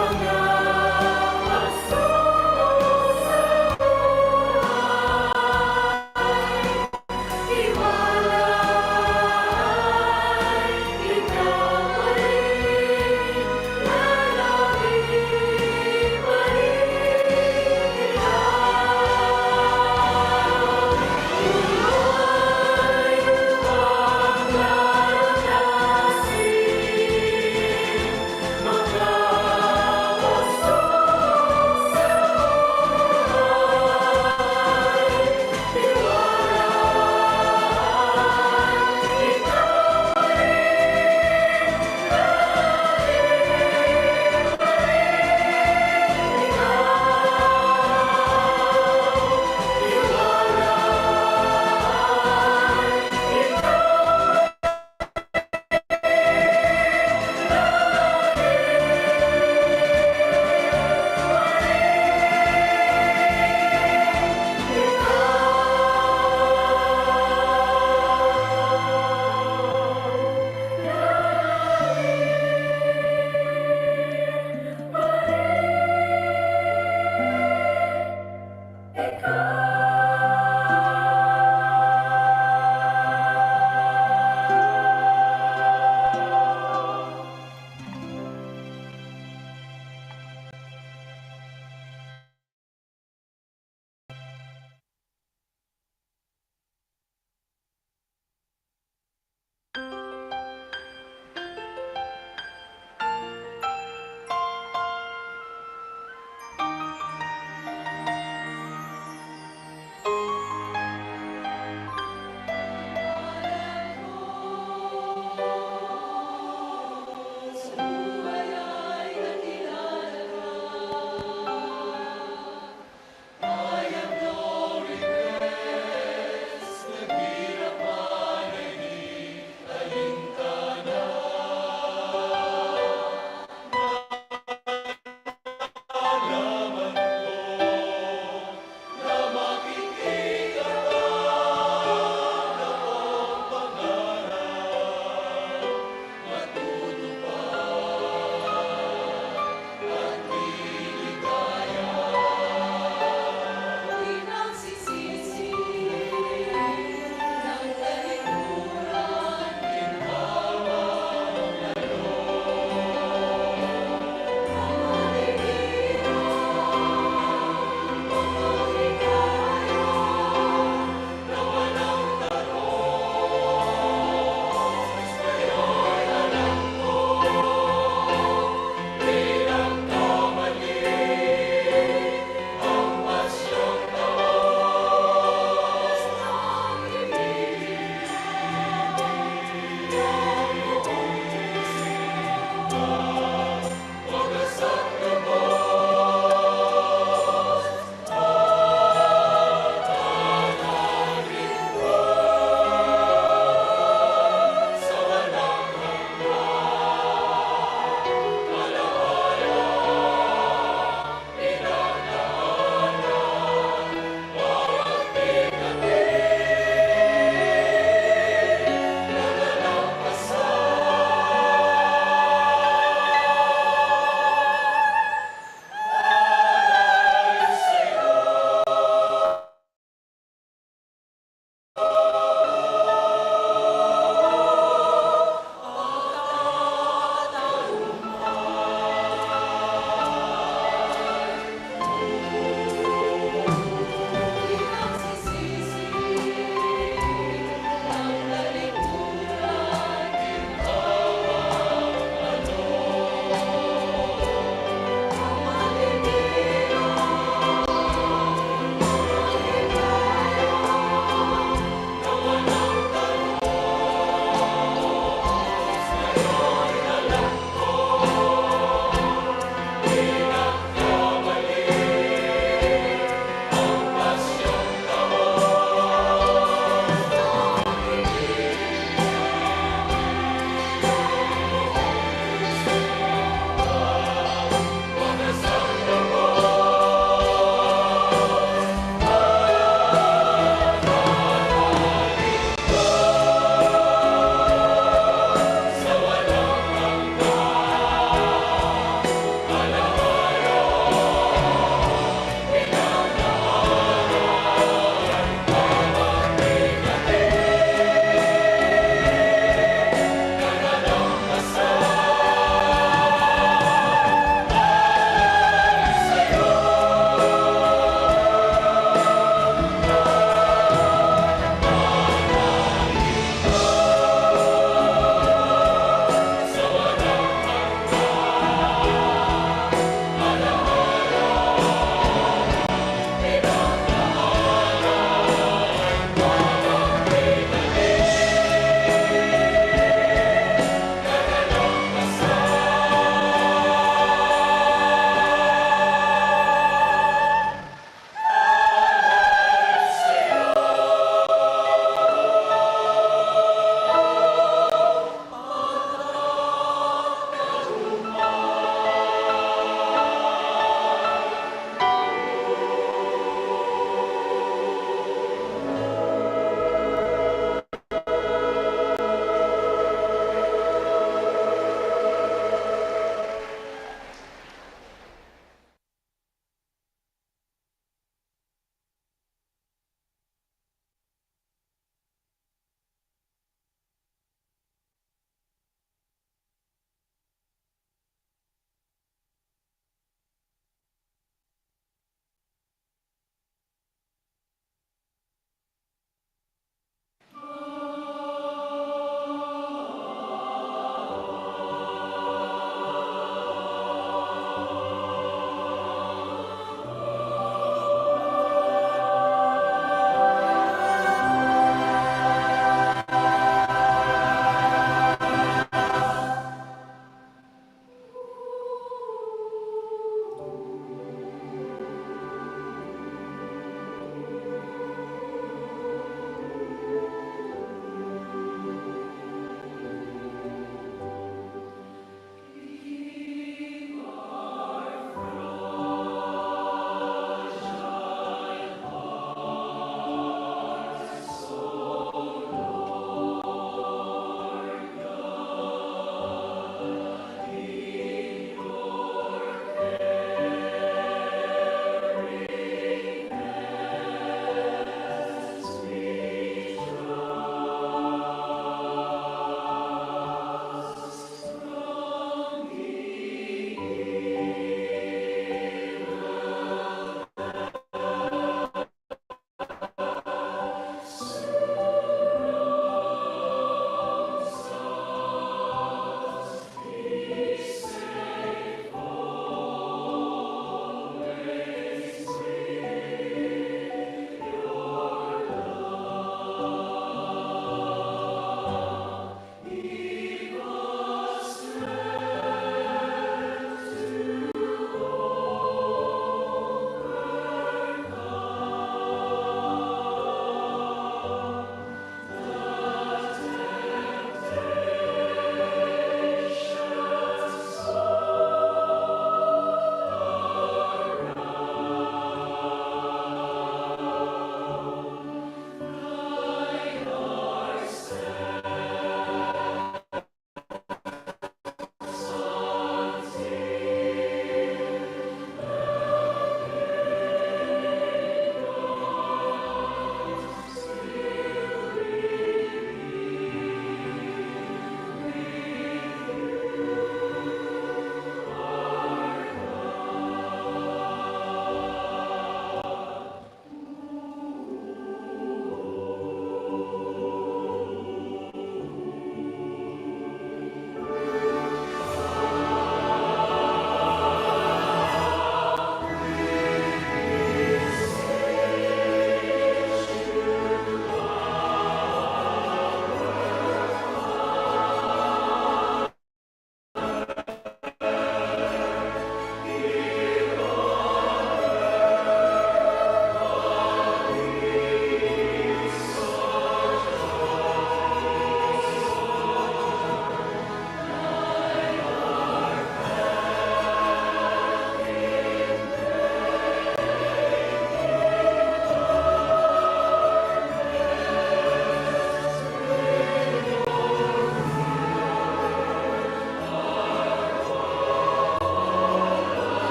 Speaker 18: Mga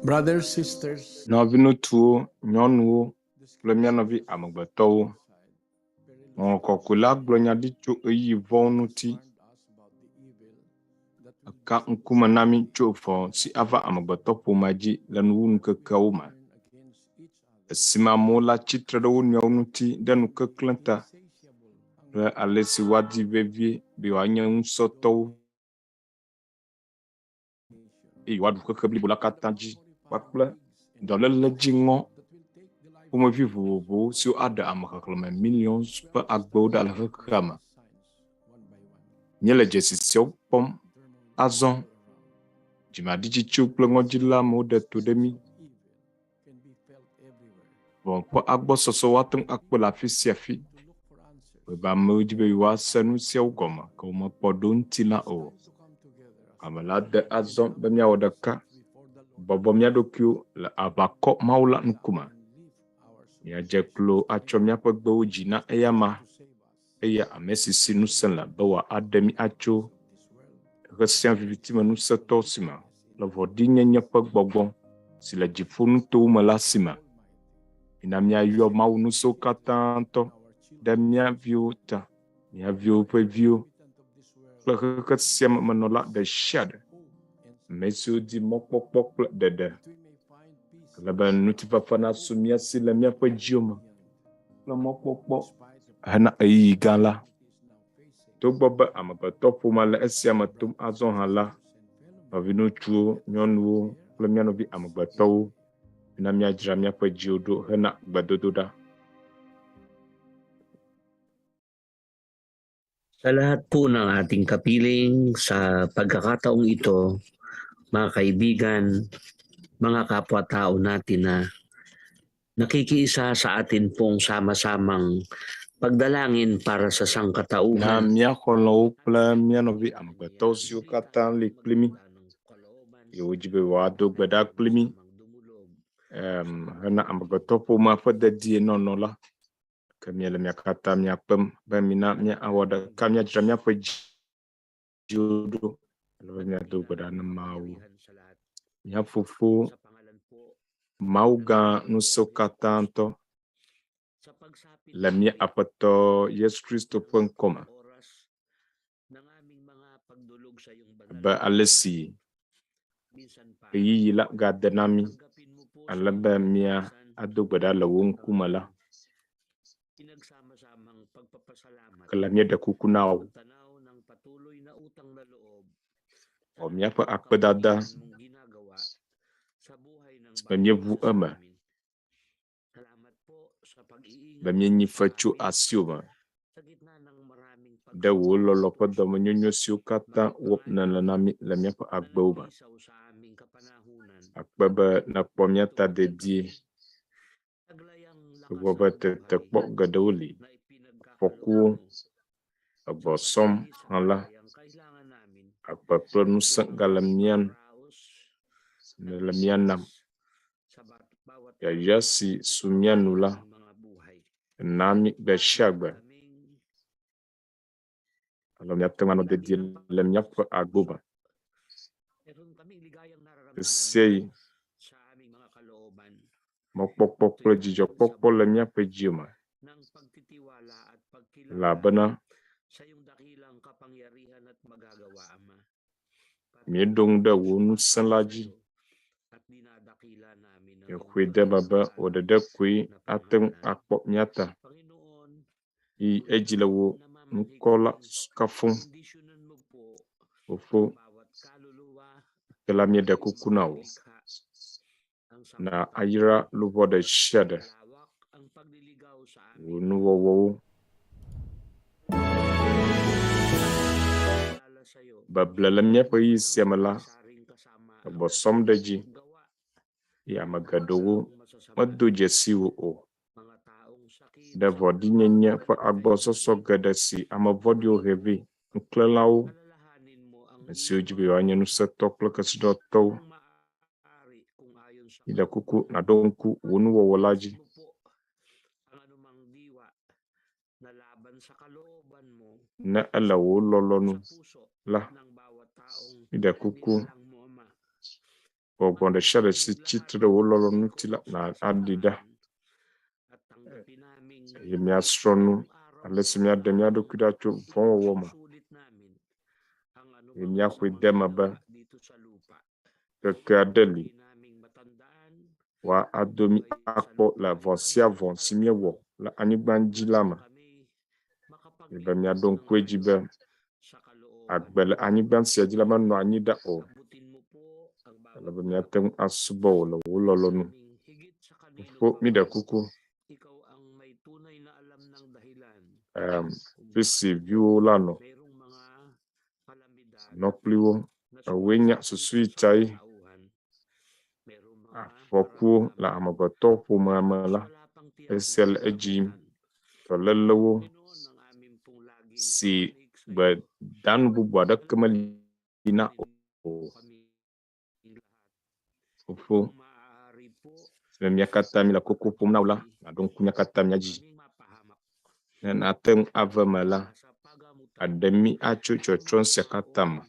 Speaker 11: Brothers, sisters,
Speaker 2: Nɔviŋutsuwo, nyɔnuwo kple mía nɔvi amegbetɔwo. Ŋɔkɔkɔe gblɔ nya ɖi tso eye vɔwo ŋuti. Eka ŋkume na mí tso vɔ si ava amegbetɔ ƒomea dzi le nuwunukekewo me. Esime amewo le atsitre ɖe wo nɔewo ŋuti ɖe nukeklẽ ta kple alesi woadi vevie be woanye ŋusẽtɔwo eye woaɖu xexe blibo la katã dzi kpakple dɔléle dziŋɔ ƒomevi vovovowo siwo aɖe ame xexlẽme million ƒe agbewo ɖa le xexea me. Míele dzesi siawo kpɔm azɔ dzimaɖitsitso kple ŋɔdzila amewo ɖe to ɖe mí. Vɔ ƒe agbɔsɔsɔ woate ŋu akpe le afi sia afi. Be amewo dzi be yewoase nu siawo gɔme ke womekpɔ ɖo ŋuti la o. Ame la de azɔ be míawɔ ɖeka bɔbɔ mía ɖokuiwo le aʋakɔ Mawu la ŋkume. Míadze klo atsɔ míaƒe gbewo dzi na eya ma eye ame si ŋusẽ le be wòaɖe mí atso ɣe sia vivitime ŋusẽtɔ si me le vɔɖinyenye ƒe gbɔgbɔ si le dziƒo nutowo me la si me. Mina míayɔ Mawu ŋusẽwo katã tɔ ɖe mía viwo ta, mía viwo ƒe viwo kple xexe sia me menɔla ɖe sia ɖe. Ame siwo di mɔkpɔkpɔ kple ɖeɖe. Ale be ŋutifafa nasu mía si le míaƒe dziwo me kple mɔkpɔkpɔ hena ɣeyiɣi gã la. Togbɔ be amegbetɔ ƒomea le esia me tom azɔ hã la, nɔviŋutsuwo, nyɔnuwo kple mía nɔvi amegbetɔwo na míadzra míaƒe dziwo ɖo hena gbedodoɖa.
Speaker 18: Sa lahat po ng ating kapiling sa pagkakataong ito, mga kaibigan, mga kapwa-tao natin na nakikiisa sa atin pong sama-samang pagdalangin para sa
Speaker 2: Na
Speaker 18: sangkatauhan.
Speaker 2: mía xɔlɔ̃wo kple mía nɔvi amegbetɔwo siwo katã li kpli mí. Yewo dzi be woado gbe ɖa kpli mí hena amegbetɔ ƒomea ƒe dedie nɔnɔ la. Ke míele mía katã míakpem be mina míawɔ ɖeka míadzra míaƒe dziwo ɖo. Ale míado gbe ɖa ne Mawu. Mía Fofo Mawu gã ŋusẽwo katã ŋutɔ le mía Aƒetɔ Yesu Kristo ƒe ŋkɔme. Be alesi ɣeyiɣi la gade na mí ale be mía ado gbe ɖa le wo ŋkume la. Ke le míeɖe kuku na wo. Wɔ míaƒe akpedada be míeʋu eme. Be míenyi fe tso asiwo me. Ɖe wò lɔlɔ ƒe dɔmenyonyo siwo katã wɔna na mí le míaƒe agbewo me. Akpe be nekpɔ mía ta dedie. Vɔ be tetekpɔ geɖewo li. Afɔkuwo, egbɔsɔm hã la. Agbe kple ŋusẽ gale mía nu. Le mía nam. Yayra si su mía nu la. Na mí gbe sia gbe. Ale míate ŋu anɔ dedie le míaƒe agbo me. Esie mɔkpɔkpɔ kple dzidzɔkpɔkpɔ le míaƒe dziwo me. Elabena míeɖo ŋu ɖe wò ŋusẽ la dzi. Exɔe de me be wò ɖeɖe koe ate ŋu akpɔ mía ta. Yi edzi le wò ŋkɔ la kafum. Fofo, ke la míeɖe kuku na wò. Na ayra luʋɔ ɖe sia ɖe. Wò nuwɔwɔwo. Beble le míaƒe ɣeyiɣi sia me la, egbɔsɔm ɖe dzi. Ye ame geɖewo medo dzesi wò o. Ɖe vɔɖinyenye ƒe agbɔsɔsɔ geɖe si ame vɔ̃ɖiwo he vɛ. Ŋuklẽlawo, ame siwo dzi be yewoanye ŋusẽtɔ kple kesinɔtɔwo. Míeɖe kuku naɖo ŋku wò nuwɔwɔ la dzi. Ne ele wò lɔlɔ̃nu la, míeɖe kuku Bogbon de share si chitre wololo nutila na adida. Yemi astronu alesi mi ademi adokida cho fon woma. Yemi akwidema ba adeli wa adomi akpo la vonsia vonsimie wo la anigbanji lama. Iba mi adon kweji be agbele anigbansi lama no anida o. La ba mi atem asubo lo wololo nu. Fo mi da kuku. Visi violano. Nopliwo awenya susuitai. Foku la amagotopo mamala. Esel ejim. Tolelewo. Si ba dan bubwada kamalina o. Fo. Miakata mi la koko pomna ula. Donc miakata miaji. Na tem avamala. Ademi acho chochon sekatam.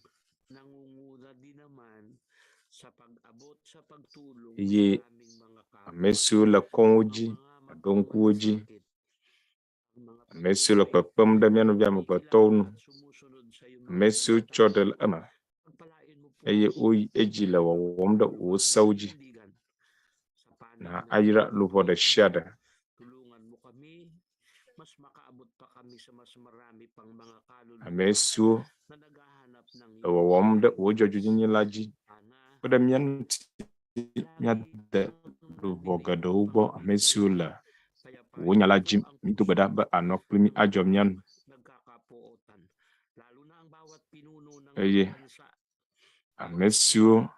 Speaker 2: Ye amesiwo la konji, adonkuoji. Amesiwo la kpekpem da mianu via mokpetonu. Amesiwo chodel ama. Eye oyi eji la wawom da o sauji. Na ayira luvo de shada. Amesiwo wawom da o Dzinuenyilia. Pada mian miade luvo gado ubo amesiwo la wonyala jim mitu bada ba anokprimi ajomian. Eye amesiwo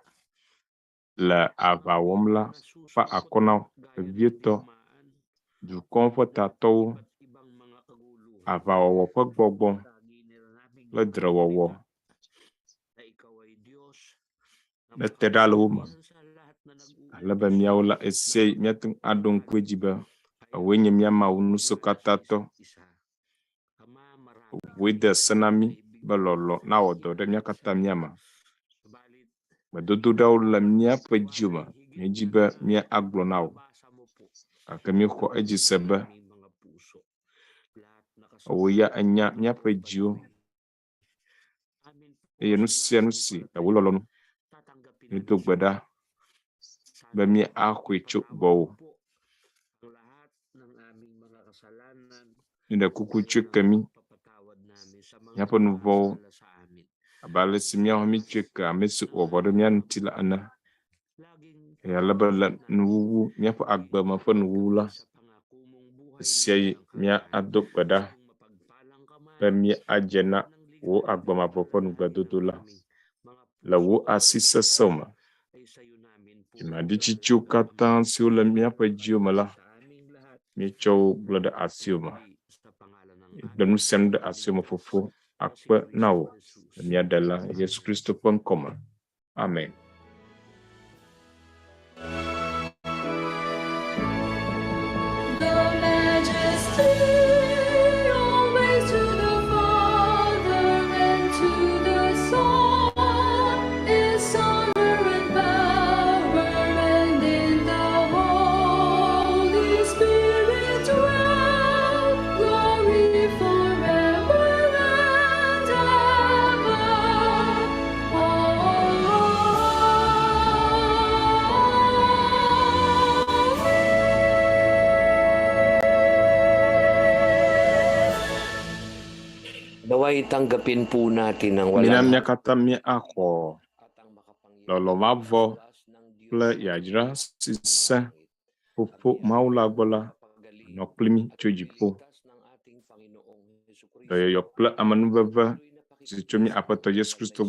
Speaker 2: la avawomla fa akona vieto du comfortato avawo fa gbogbo la drawo la tedalo alaba miawla ese miatun adon kwejiba awenye miama unuso katato wede sanami balolo na odo de miakata miama dodo daw la míaƒe juma míedzibe mía agblɔ na wo gake míexɔ edzi se be woya enya míaƒe dziwo eye nu sia nu si ewolɔlɔ nu míedo gbe ɖa be míaxɔe tso gbɔwò. Míeɖe kuku tso kemi míaƒe nu vɔwo abe ale si míawo míetsɔe ke ame si wɔvɔ ɖe mía ŋuti la ene. Ale le nuwuwu míaƒe agbeme ƒe nuwuwu la esia yi mía ado gbe ɖa be míadze na wo agbemavɔ ƒe nugbedodo la le wo asi sesẽ me. Dzimaɖitsitsiwo katã siwo le míaƒe dziwo me la míetsɔ wo gblẽ ɖe asiwo me. Míegble nu sia nu ɖe asiwo me fofo akpe na wo le mía Ɖela Yesu Kristo ƒe ŋkɔ me. Amen.
Speaker 18: Naway tanggapin po natin ang walang
Speaker 2: Minamia kata mi ako lolomavo kple yadzra sisa popo maula gola noklimi chojipo doyo kple amenuveve si chomi aƒetɔ Yesu Kristo